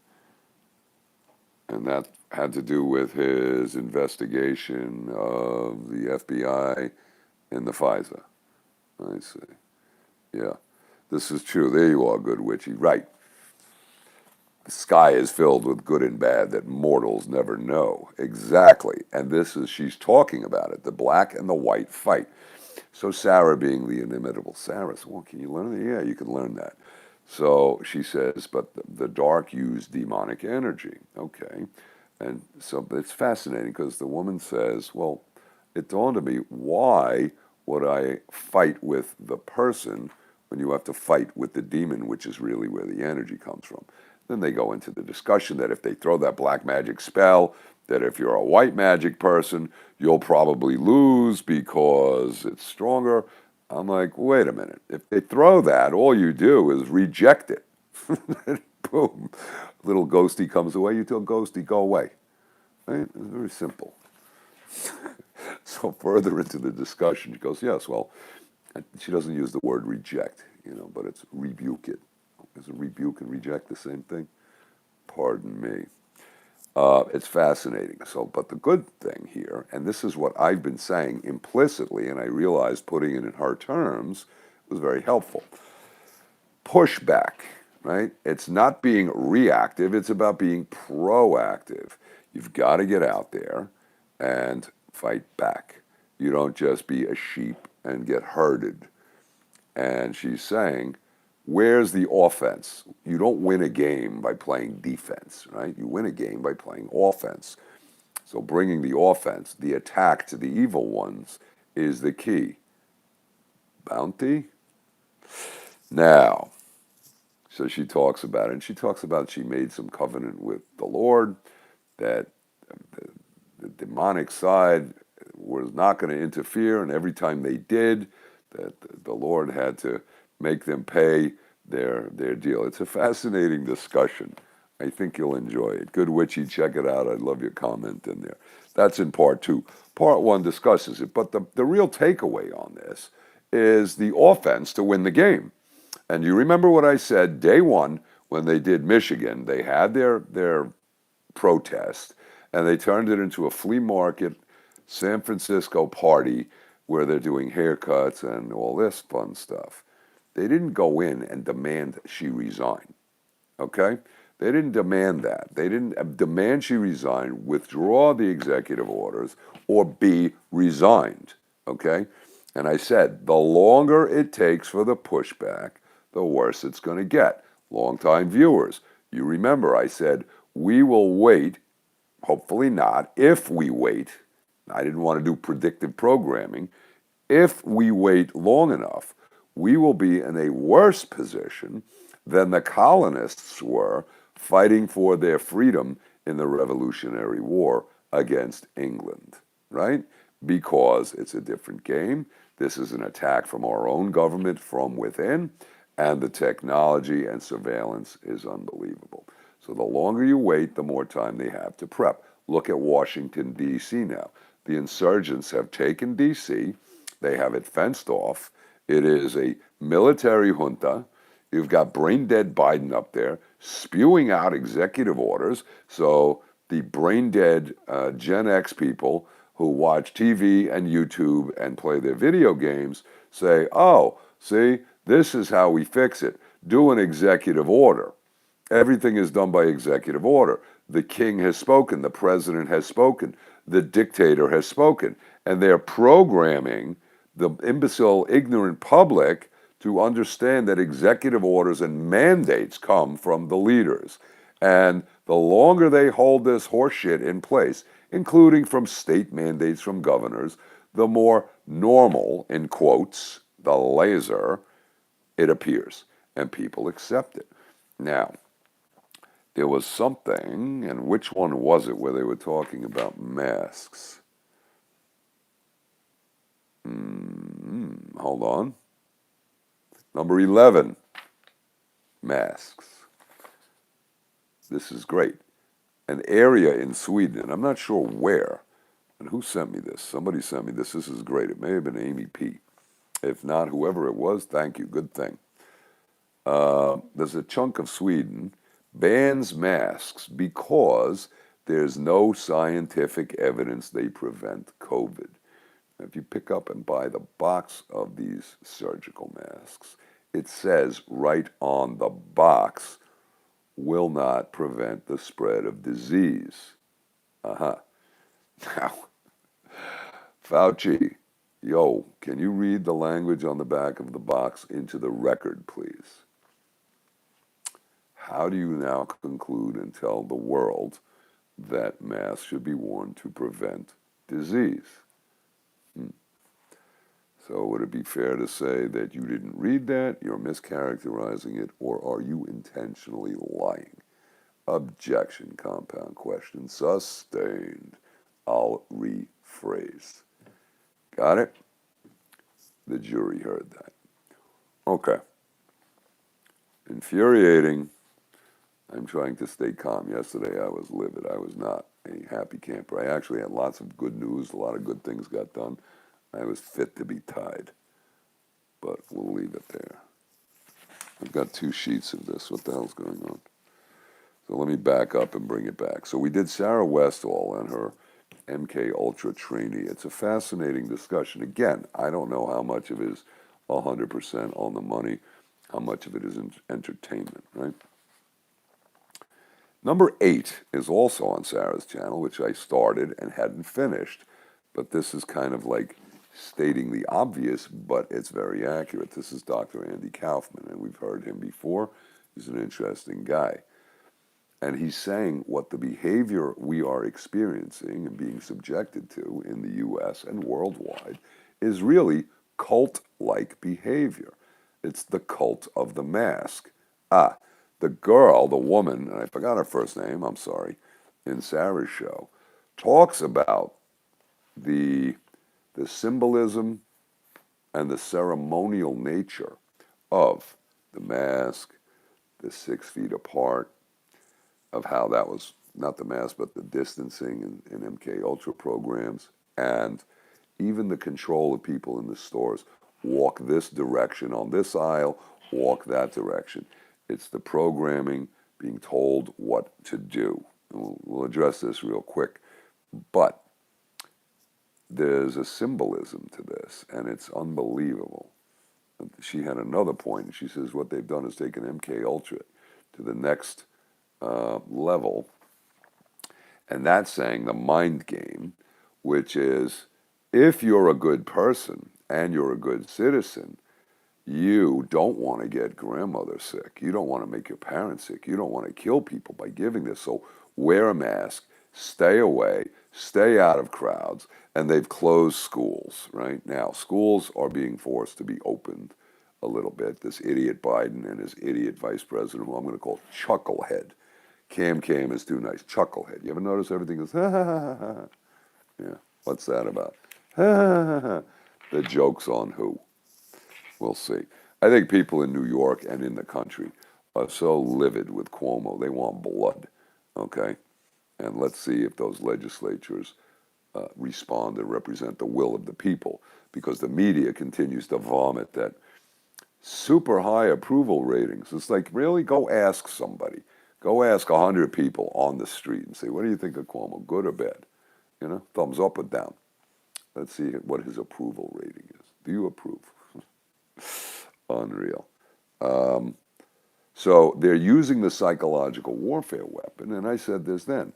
And that had to do with his investigation of the FBI and the FISA. I see. Yeah. This is true. There you are, good witchy. Right. The sky is filled with good and bad that mortals never know. Exactly. And this is, she's talking about it, the black and the white fight. So Sarah being the inimitable Sarah, so, well, can you learn that? Yeah, you can learn that. So she says, but the dark use demonic energy. Okay. And so it's fascinating because the woman says, well, it dawned on me, why would I fight with the person when you have to fight with the demon, which is really where the energy comes from? Then they go into the discussion that if they throw that black magic spell, that if you're a white magic person, you'll probably lose because it's stronger. I'm like, wait a minute. If they throw that, all you do is reject it. Boom. Little ghosty comes away. You tell ghosty, go away. Right? It's very simple. So further into the discussion, she goes, yes, well, she doesn't use the word reject, but it's rebuke it. Isn't rebuke and reject the same thing? Pardon me. It's fascinating. So, but the good thing here, and this is what I've been saying implicitly, and I realized putting it in her terms was very helpful. Pushback, right? It's not being reactive, it's about being proactive. You've got to get out there and fight back. You don't just be a sheep and get herded. And she's saying, where's the offense? You don't win a game by playing defense, right? You win a game by playing offense. So bringing the offense, the attack to the evil ones is the key. Bounty? Now, so she talks about it, and she talks about she made some covenant with the Lord that the demonic side was not going to interfere, and every time they did, that the Lord had to make them pay their deal. It's a fascinating discussion. I think you'll enjoy it. Good Witchy, check it out. I'd love your comment in there. That's in part 2. Part 1 discusses it, but the real takeaway on this is the offense to win the game. And you remember what I said day 1 when they did Michigan. They had their protest, and they turned it into a flea market San Francisco party where they're doing haircuts and all this fun stuff. They didn't go in and demand she resign, okay? They didn't demand that. They didn't demand she resign, withdraw the executive orders, or be resigned, okay? And I said, the longer it takes for the pushback, the worse it's going to get. Longtime viewers, you remember I said, we will wait, hopefully not, if we wait. I didn't want to do predictive programming. If we wait long enough, we will be in a worse position than the colonists were fighting for their freedom in the Revolutionary War against England, right? Because it's a different game. This is an attack from our own government from within, and the technology and surveillance is unbelievable. So the longer you wait, the more time they have to prep. Look at Washington, D.C. now. The insurgents have taken D.C., they have it fenced off. It is a military junta. You've got brain-dead Biden up there spewing out executive orders. So the brain-dead Gen X people who watch TV and YouTube and play their video games say, oh, see, this is how we fix it. Do an executive order. Everything is done by executive order. The king has spoken. The president has spoken. The dictator has spoken. And they're programming the imbecile, ignorant public to understand that executive orders and mandates come from the leaders. And the longer they hold this horseshit in place, including from state mandates from governors, the more normal, in quotes, the laser, it appears. And people accept it. Now, there was something, and which one was it, where they were talking about masks? Hold on. Number 11, masks. This is great. An area in Sweden, and I'm not sure where, and who sent me this? Somebody sent me this. This is great. It may have been Amy P. If not, whoever it was, thank you. Good thing. There's a chunk of Sweden bans masks because there's no scientific evidence they prevent COVID. If you pick up and buy the box of these surgical masks, it says right on the box, will not prevent the spread of disease. Now, Fauci, yo, can you read the language on the back of the box into the record, please? How do you now conclude and tell the world that masks should be worn to prevent disease? So would it be fair to say that you didn't read that, you're mischaracterizing it, or are you intentionally lying? Objection, compound question, sustained. I'll rephrase. Got it? The jury heard that. Okay. Infuriating, I'm trying to stay calm. Yesterday I was livid. I was not a happy camper. I actually had lots of good news. A lot of good things got done. I was fit to be tied, but we'll leave it there. I've got 2 sheets of this. What the hell's going on? So let me back up and bring it back. So we did Sarah Westall and her MK Ultra trainee. It's a fascinating discussion. Again, I don't know how much of it is 100% on the money, how much of it is entertainment, right? Number 8 is also on Sarah's channel, which I started and hadn't finished. But this is kind of like stating the obvious, but it's very accurate. This is Dr. Andy Kaufman, and we've heard him before. He's an interesting guy. And he's saying what the behavior we are experiencing and being subjected to in the U.S. and worldwide is really cult-like behavior. It's the cult of the mask. The girl, the woman, and I forgot her first name, I'm sorry, in Sarah's show, talks about the symbolism and the ceremonial nature of the mask, the 6 feet apart, of how that was not the mask, but the distancing in MK Ultra programs, and even the control of people in the stores. Walk this direction on this aisle, walk that direction. It's the programming, being told what to do. We'll address this real quick, but there's a symbolism to this, and it's unbelievable. She had another point, and she says what they've done is taken MK Ultra to the next level, and that's saying the mind game, which is if you're a good person and you're a good citizen, you don't want to get grandmother sick. You don't want to make your parents sick. You don't want to kill people by giving this. So wear a mask, stay away, stay out of crowds, and they've closed schools, right? Now, schools are being forced to be opened a little bit. This idiot Biden and his idiot vice president, who I'm going to call Chucklehead. Cam is too nice. Chucklehead. You ever notice everything is, ha, ha, ha, ha. Yeah, what's that about? Ha, ha, ha, ha. The joke's on who? We'll see. I think people in New York and in the country are so livid with Cuomo. They want blood, okay? And let's see if those legislatures respond and represent the will of the people, because the media continues to vomit that super high approval ratings. It's like, really? Go ask somebody. Go ask 100 people on the street and say, what do you think of Cuomo, good or bad? You know, thumbs up or down. Let's see what his approval rating is. Do you approve? Unreal. So they're using the psychological warfare weapon, and I said this then,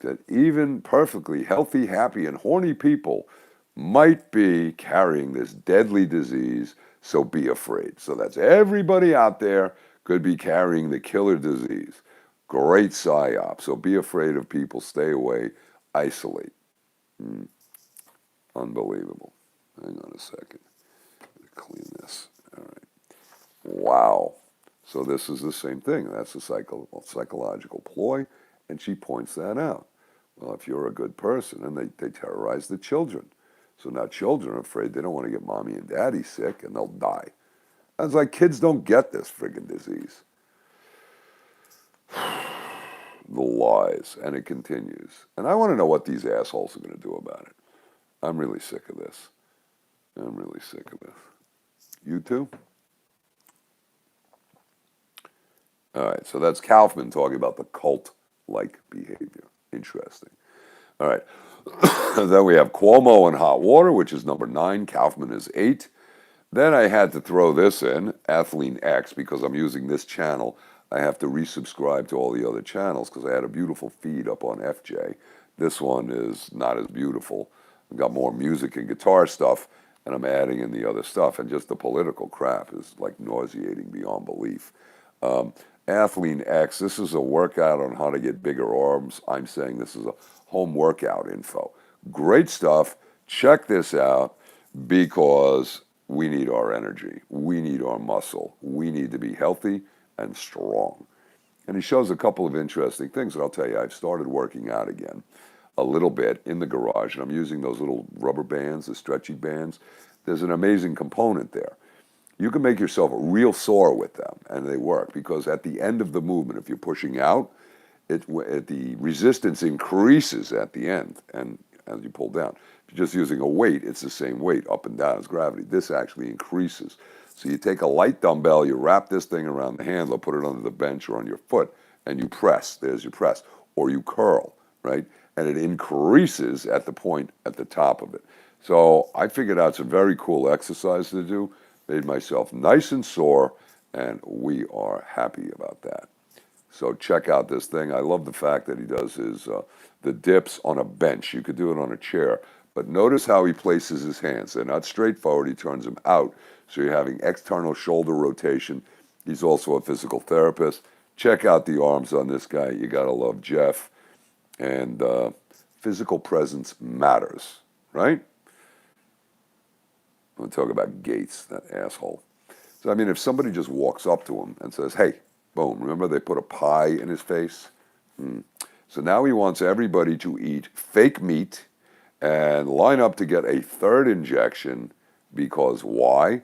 that even perfectly healthy, happy, and horny people might be carrying this deadly disease, so be afraid. So that's everybody out there could be carrying the killer disease. Great psyop. So be afraid of people, stay away, isolate. Unbelievable. Hang on a second. Clean this. All right. Wow. So this is the same thing. That's a psychological ploy, and she points that out. Well, if you're a good person, and they terrorize the children. So now children are afraid they don't want to get mommy and daddy sick, and they'll die. I was like, kids don't get this friggin' disease. The lies, and it continues. And I want to know what these assholes are going to do about it. I'm really sick of this. I'm really sick of this. You too? All right, so that's Kaufman talking about the cult-like behavior. Interesting. All right. Then we have Cuomo and hot water, which is number 9. Kaufman is 8. Then I had to throw this in, Athlean X, because I'm using this channel. I have to resubscribe to all the other channels because I had a beautiful feed up on FJ. This one is not as beautiful. I've got more music and guitar stuff, and I'm adding in the other stuff. And just the political crap is like nauseating beyond belief. Athlean X, this is a workout on how to get bigger arms. I'm saying this is a home workout info. Great stuff. Check this out because we need our energy. We need our muscle. We need to be healthy and strong. And he shows a couple of interesting things. And I'll tell you, I've started working out again a little bit in the garage. And I'm using those little rubber bands, the stretchy bands. There's an amazing component there. you can make yourself real sore with them, and they work because at the end of the movement, if you're pushing out, the resistance increases at the end, and as you pull down. If you're just using a weight, it's the same weight up and down as gravity. This actually increases. So you take a light dumbbell, you wrap this thing around the handle, put it under the bench or on your foot, and you press. There's your press. Or you curl, right? And it increases at the point at the top of it. So I figured out some very cool exercise to do, made myself nice and sore, and we are happy about that. So check out this thing. I love the fact that he does the dips on a bench. You could do it on a chair. But notice how he places his hands. They're not straight forward. He turns them out. So you're having external shoulder rotation. He's also a physical therapist. Check out the arms on this guy. You got to love Jeff. And physical presence matters, right? I'm going to talk about Gates, that asshole. So, I mean, if somebody just walks up to him and says, hey, boom, remember they put a pie in his face? So now he wants everybody to eat fake meat and line up to get a third injection because why?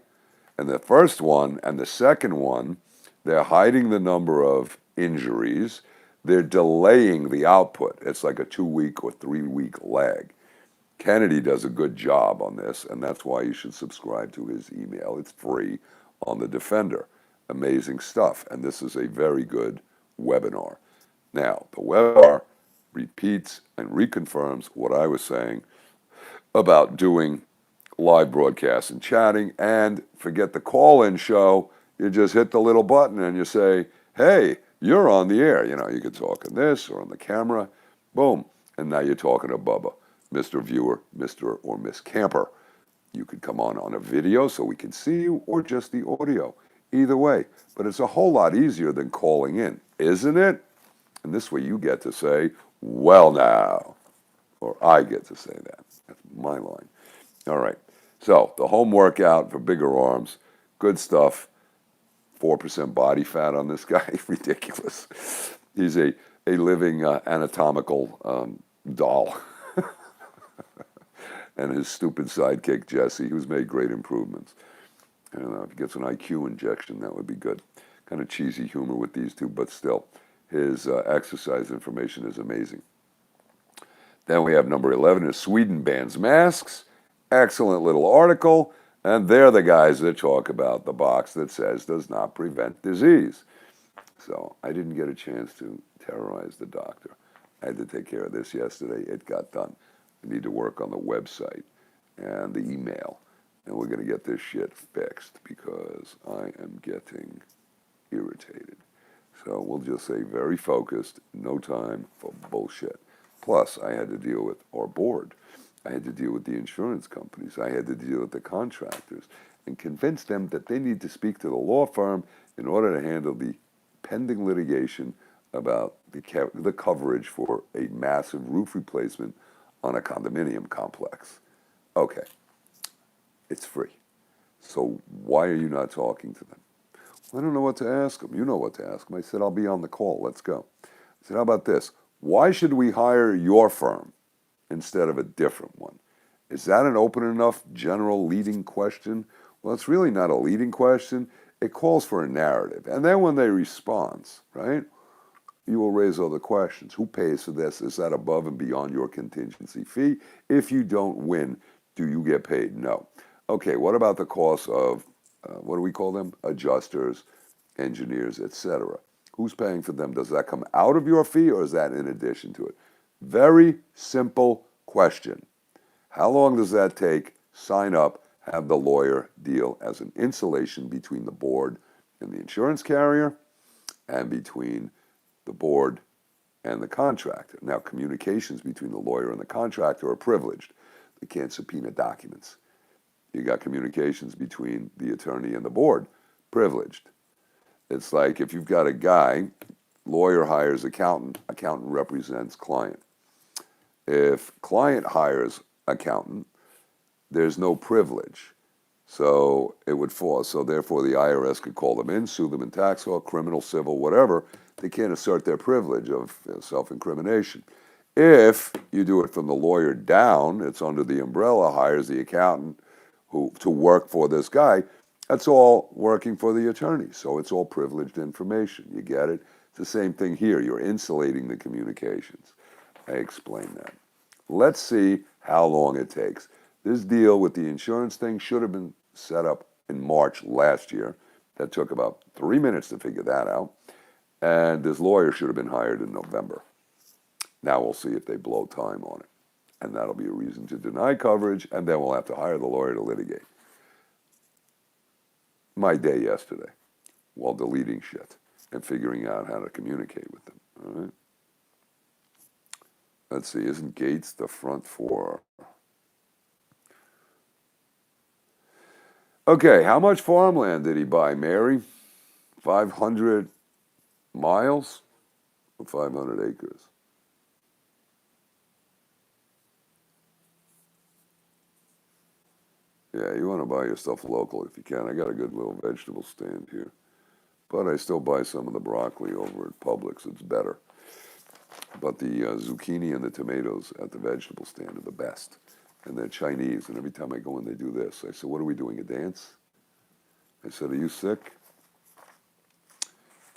And the first one and the second one, they're hiding the number of injuries. They're delaying the output. It's like a 2-week or 3-week lag. Kennedy does a good job on this, and that's why you should subscribe to his email. It's free on the Defender. Amazing stuff, and this is a very good webinar. Now, the webinar repeats and reconfirms what I was saying about doing live broadcasts and chatting, and forget the call-in show. You just hit the little button and you say, hey, you're on the air. You know, you could talk on this or on the camera. Boom. And now you're talking to Bubba, Mr. Viewer, Mr. or Miss Camper. You could come on a video so we can see you or just the audio. Either way. But it's a whole lot easier than calling in, isn't it? And this way you get to say, well now. Or I get to say that. That's my line. All right. So the home workout for bigger arms, good stuff. 4% body fat on this guy, ridiculous. He's a living anatomical doll. And his stupid sidekick, Jesse, who's made great improvements. I don't know, if he gets an IQ injection, that would be good. Kind of cheesy humor with these two, but still, his exercise information is amazing. Then we have number 11 is Sweden bans masks. Excellent little article. And they're the guys that talk about the box that says does not prevent disease. So I didn't get a chance to terrorize the doctor. I had to take care of this yesterday. It got done. We need to work on the website and the email. And we're going to get this shit fixed because I am getting irritated. So we'll just say very focused, no time for bullshit. Plus, I had to deal with our board. I had to deal with the insurance companies. I had to deal with the contractors and convince them that they need to speak to the law firm in order to handle the pending litigation about the coverage for a massive roof replacement on a condominium complex. Okay, it's free. So why are you not talking to them? Well, I don't know what to ask them. You know what to ask them. I said, I'll be on the call. Let's go. I said, how about this? Why should we hire your firm instead of a different one? Is that an open enough general leading question? Well, it's really not a leading question. It calls for a narrative. And then when they respond, right, you will raise other questions. Who pays for this? Is that above and beyond your contingency fee? If you don't win, do you get paid? No. Okay, what about the cost of, what do we call them? Adjusters, engineers, etc. Who's paying for them? Does that come out of your fee or is that in addition to it? Very simple question. How long does that take? Sign up, have the lawyer deal as an insulation between the board and the insurance carrier and between the board and the contractor. Now, communications between the lawyer and the contractor are privileged. They can't subpoena documents. You got communications between the attorney and the board, privileged. It's like if you've got a guy, lawyer hires accountant, accountant represents client. If client hires accountant, there's no privilege. So it would fall. So therefore the IRS could call them in, sue them in tax law, criminal, civil, whatever. They can't assert their privilege of self-incrimination. If you do it from the lawyer down, it's under the umbrella, hires the accountant to work for this guy, That's all working for the attorney, so it's all privileged information. You get it? It's the same thing here. You're insulating the communications. I explained that. Let's see how long it takes. This deal with the insurance thing should have been set up in March last year. That took about 3 minutes to figure that out. And this lawyer should have been hired in November. Now we'll see if they blow time on it. And that'll be a reason to deny coverage, and then we'll have to hire the lawyer to litigate. My day yesterday, while deleting shit and figuring out how to communicate with them. All right. Let's see, isn't Gates the front for? Okay, how much farmland did he buy, Mary? 500 miles or 500 acres? Yeah, you want to buy your stuff local if you can. I got a good little vegetable stand here. But I still buy some of the broccoli over at Publix. It's better. But the zucchini and the tomatoes at the vegetable stand are the best. And they're Chinese. And every time I go in, they do this. I said, what are we doing, a dance? I said, are you sick?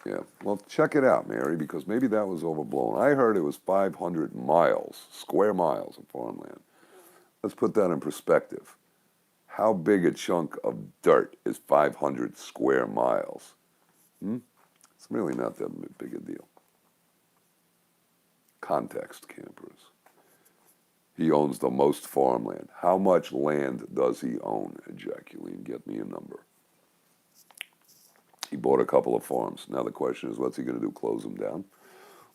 Yeah. Well, check it out, Mary, because maybe that was overblown. I heard it was 500 miles, square miles of farmland. Let's put that in perspective. How big a chunk of dirt is 500 square miles? It's really not that big a deal. Context, campers. He owns the most farmland. How much land does he own? Jacqueline, get me a number. He bought a couple of farms. Now the question is, what's he going to do, close them down?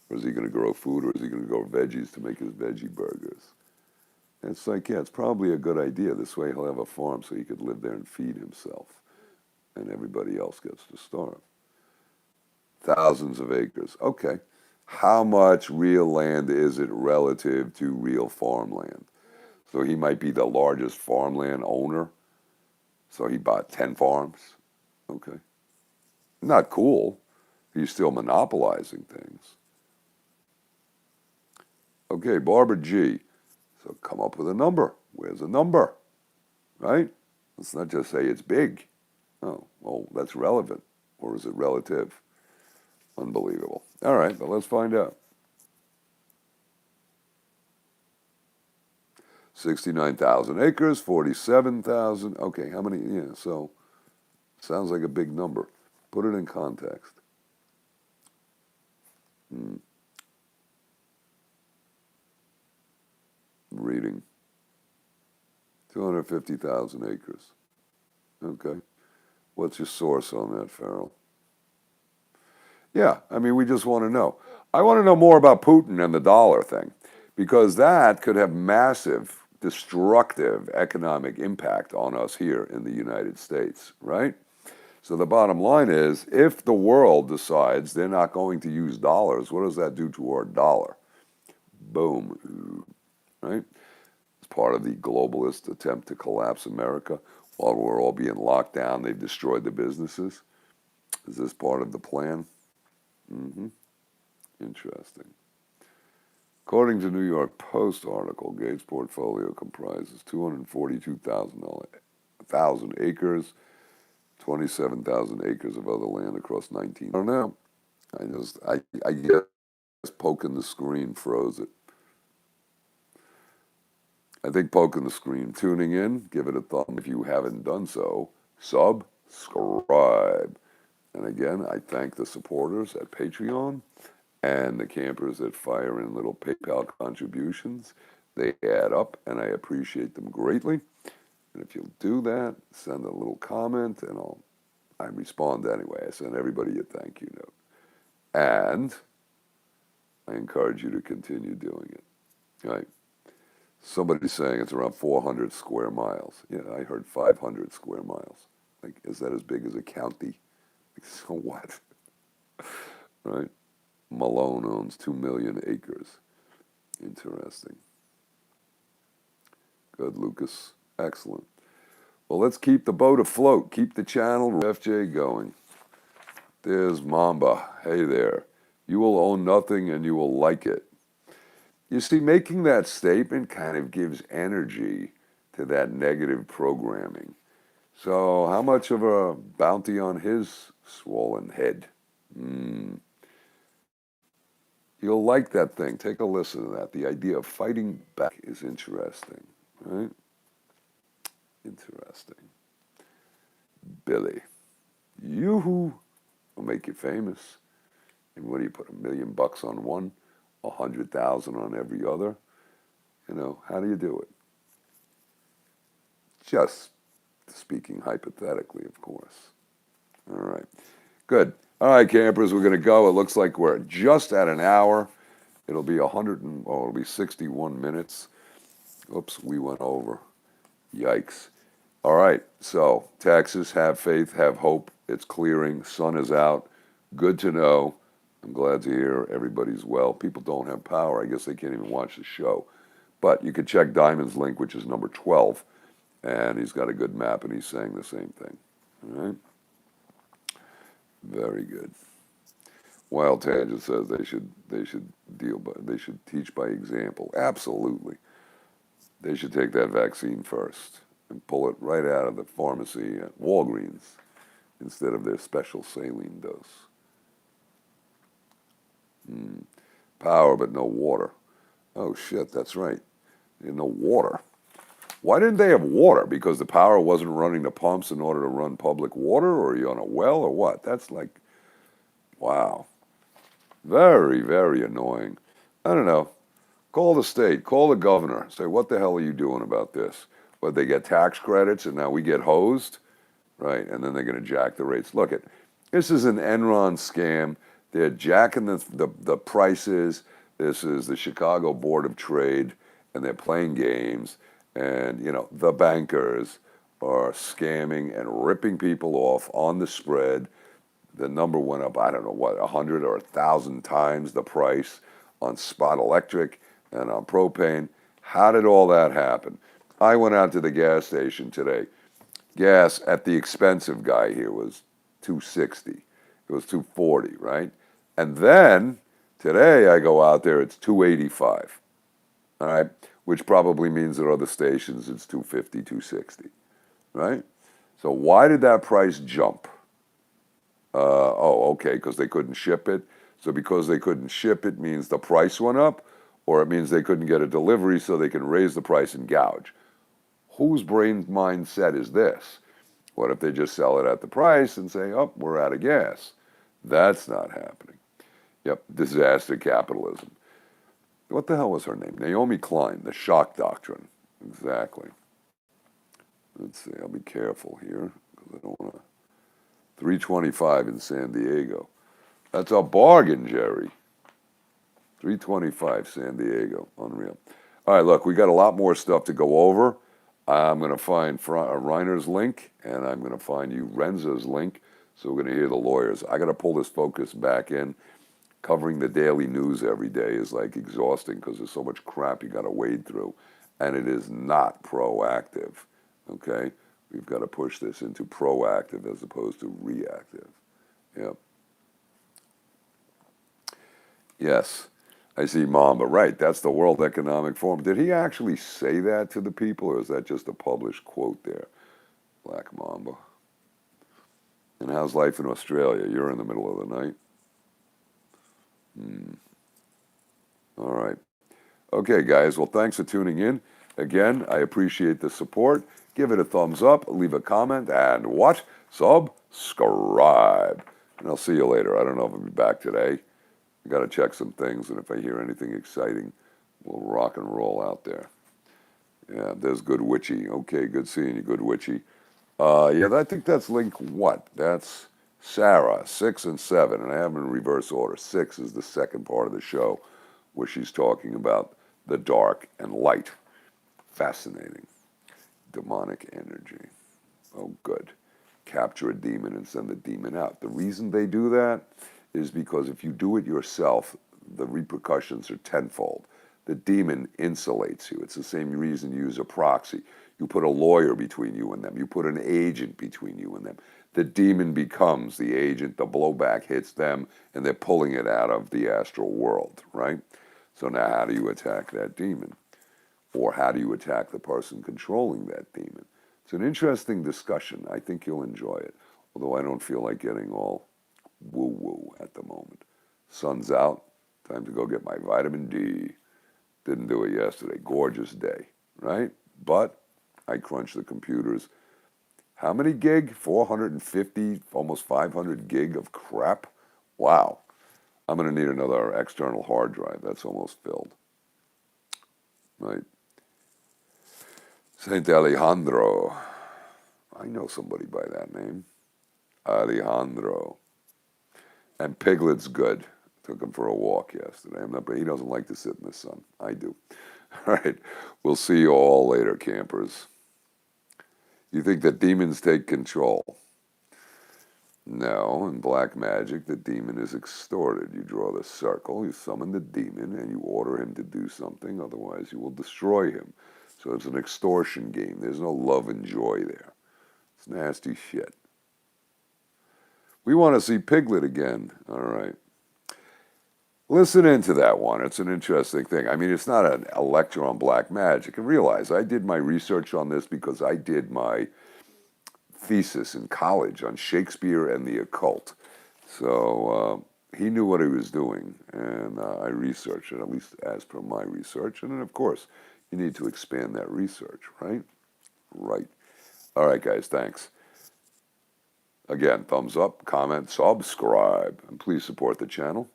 Or is he going to grow food, or is he going to grow veggies to make his veggie burgers? And it's like, yeah, it's probably a good idea. This way he'll have a farm so he could live there and feed himself. And everybody else gets to starve. Thousands of acres. Okay. How much real land is it relative to real farmland? So he might be the largest farmland owner. So he bought 10 farms. Okay. Not cool. He's still monopolizing things. Okay, Barbara G. So come up with a number. Where's a number? Right? Let's not just say it's big. Oh, well, that's relevant. Or is it relative? Unbelievable. All right, but let's find out. 69,000 acres, 47,000. Okay, how many? Yeah, so sounds like a big number. Put it in context. Reading. 250,000 acres. Okay. What's your source on that, Farrell? Yeah, I mean, we just want to know. I want to know more about Putin and the dollar thing, because that could have massive, destructive economic impact on us here in the United States, right? So the bottom line is, if the world decides they're not going to use dollars, what does that do to our dollar? Boom, right? It's part of the globalist attempt to collapse America. While we're all being locked down, they've destroyed the businesses. Is this part of the plan? Interesting. According to New York Post article, Gates' portfolio comprises 242,000 acres, 27,000 acres of other land across 19. I don't know. I guess poking the screen froze it. I think poking the screen. Tuning in, give it a thumb if you haven't done so. Subscribe. And again, I thank the supporters at Patreon and the campers that fire in little PayPal contributions. They add up, and I appreciate them greatly. And if you'll do that, send a little comment, and I respond anyway. I send everybody a thank you note. And I encourage you to continue doing it. Right? Somebody's saying it's around 400 square miles. Yeah, I heard 500 square miles. Like, is that as big as a county? Like, so what? Right? Malone owns 2 million acres. Interesting. Good, Lucas. Excellent. Well, let's keep the boat afloat. Keep the channel FJ going. There's Mamba. Hey there. You will own nothing and you will like it. You see, making that statement kind of gives energy to that negative programming. So how much of a bounty on his swollen head? You'll like that thing. Take a listen to that. The idea of fighting back is interesting, right? Interesting. Billy, yoo-hoo, will make you famous. And what do you put, $1 million on one, 100,000 on every other? You know, how do you do it? Just speaking hypothetically, of course. All right, good. All right, campers, we're going to go. It looks like we're just at an hour. It'll be it'll be 61 minutes. Oops, we went over. Yikes. All right, so Texas, have faith, have hope. It's clearing. Sun is out. Good to know. I'm glad to hear everybody's well. People don't have power. I guess they can't even watch the show. But you could check Diamond's link, which is number 12, and he's got a good map, and he's saying the same thing. All right? Very good. Wild Tangent says they should teach by example. Absolutely. They should take that vaccine first and pull it right out of the pharmacy at Walgreens instead of their special saline dose. Power but no water. Oh shit, that's right. No water. Why didn't they have water? Because the power wasn't running the pumps in order to run public water, or are you on a well, or what? That's like, wow. Very, very annoying. I don't know. Call the state, call the governor, say, what the hell are you doing about this? But they get tax credits and now we get hosed, right? And then they're going to jack the rates. Look, this is an Enron scam. They're jacking the prices. This is the Chicago Board of Trade, and they're playing games. And, you know, the bankers are scamming and ripping people off on the spread. The number went up, I don't know what, 100 or 1,000 times the price on spot electric and on propane. How did all that happen? I went out to the gas station today. Gas at the expensive guy here was $2.60. It was $2.40, right? And then today I go out there, it's $2.85. All right, which probably means at other stations it's $2.50, $2.60, right? So why did that price jump? Okay, because they couldn't ship it. So because they couldn't ship it means the price went up, or it means they couldn't get a delivery so they can raise the price and gouge. Whose brain mindset is this? What if they just sell it at the price and say, oh, we're out of gas? That's not happening. Yep, disaster capitalism. What the hell was her name? Naomi Klein, the shock doctrine. Exactly. Let's see, I'll be careful here because I don't want to. 325 in San Diego. That's a bargain, Jerry. 325 San Diego. Unreal. All right, look, we got a lot more stuff to go over. I'm going to find Reiner's link, and I'm going to find you Renza's link. So we're going to hear the lawyers. I got to pull this focus back in. Covering the daily news every day is like exhausting because there's so much crap you got to wade through, and it is not proactive. Okay? We've got to push this into proactive as opposed to reactive. Yep. Yes, I see Mamba. Right, that's the World Economic Forum. Did he actually say that to the people, or is that just a published quote there? Black Mamba. And how's life in Australia? You're in the middle of the night. All right. Okay, guys. Well, thanks for tuning in. Again, I appreciate the support. Give it a thumbs up, leave a comment, and what? Subscribe. And I'll see you later. I don't know if I'll be back today. I got to check some things, and if I hear anything exciting, we'll rock and roll out there. Yeah, there's Good Witchy. Okay, good seeing you, Good Witchy. Yeah, I think that's link what? That's Sarah, 6 and 7, and I have them in reverse order. 6 is the second part of the show where she's talking about the dark and light. Fascinating. Demonic energy. Oh, good. Capture a demon and send the demon out. The reason they do that is because if you do it yourself, the repercussions are tenfold. The demon insulates you. It's the same reason you use a proxy. You put a lawyer between you and them. You put an agent between you and them. The demon becomes the agent. The blowback hits them, and they're pulling it out of the astral world, right? So now how do you attack that demon? Or how do you attack the person controlling that demon? It's an interesting discussion. I think you'll enjoy it, although I don't feel like getting all woo-woo at the moment. Sun's out. Time to go get my vitamin D. Didn't do it yesterday. Gorgeous day, right? But I crunched the computers. How many gig? 450, almost 500 gig of crap? Wow. I'm going to need another external hard drive. That's almost filled. Right. Saint Alejandro. I know somebody by that name. Alejandro. And Piglet's good. Took him for a walk yesterday. But he doesn't like to sit in the sun. I do. All right. We'll see you all later, campers. You think that demons take control? No. In black magic, the demon is extorted. You draw the circle, you summon the demon, and you order him to do something. Otherwise, you will destroy him. So it's an extortion game. There's no love and joy there. It's nasty shit. We want to see Piglet again. All right. Listen into that one. It's an interesting thing. I mean, it's not a lecture on black magic. And realize I did my research on this because I did my thesis in college on Shakespeare and the occult. So he knew what he was doing, and I researched it, at least as per my research. And then, of course, you need to expand that research, right? Right. All right, guys, thanks. Again, thumbs up, comment, subscribe, and please support the channel.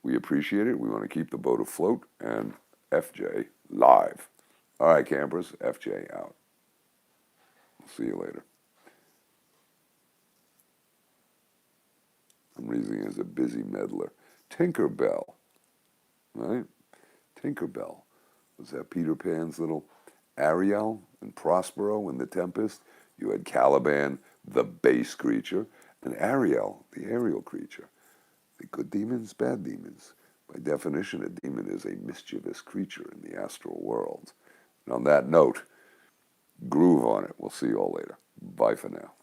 We appreciate it. We want to keep the boat afloat, and FJ live. All right, campers, FJ out. We'll see you later. I'm reading as a busy meddler. Tinkerbell, right? Tinkerbell. Was that Peter Pan's little Ariel and Prospero in The Tempest? You had Caliban, the base creature, and Ariel, the aerial creature. The good demons, bad demons. By definition, a demon is a mischievous creature in the astral world. And on that note, groove on it. We'll see you all later. Bye for now.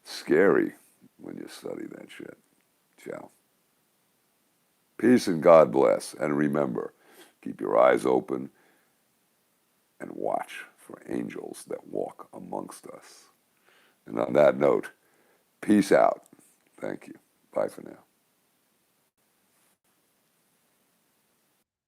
Scary when you study that shit. Ciao. Peace and God bless. And remember, keep your eyes open and watch for angels that walk amongst us. And on that note, peace out. Thank you. Bye for now.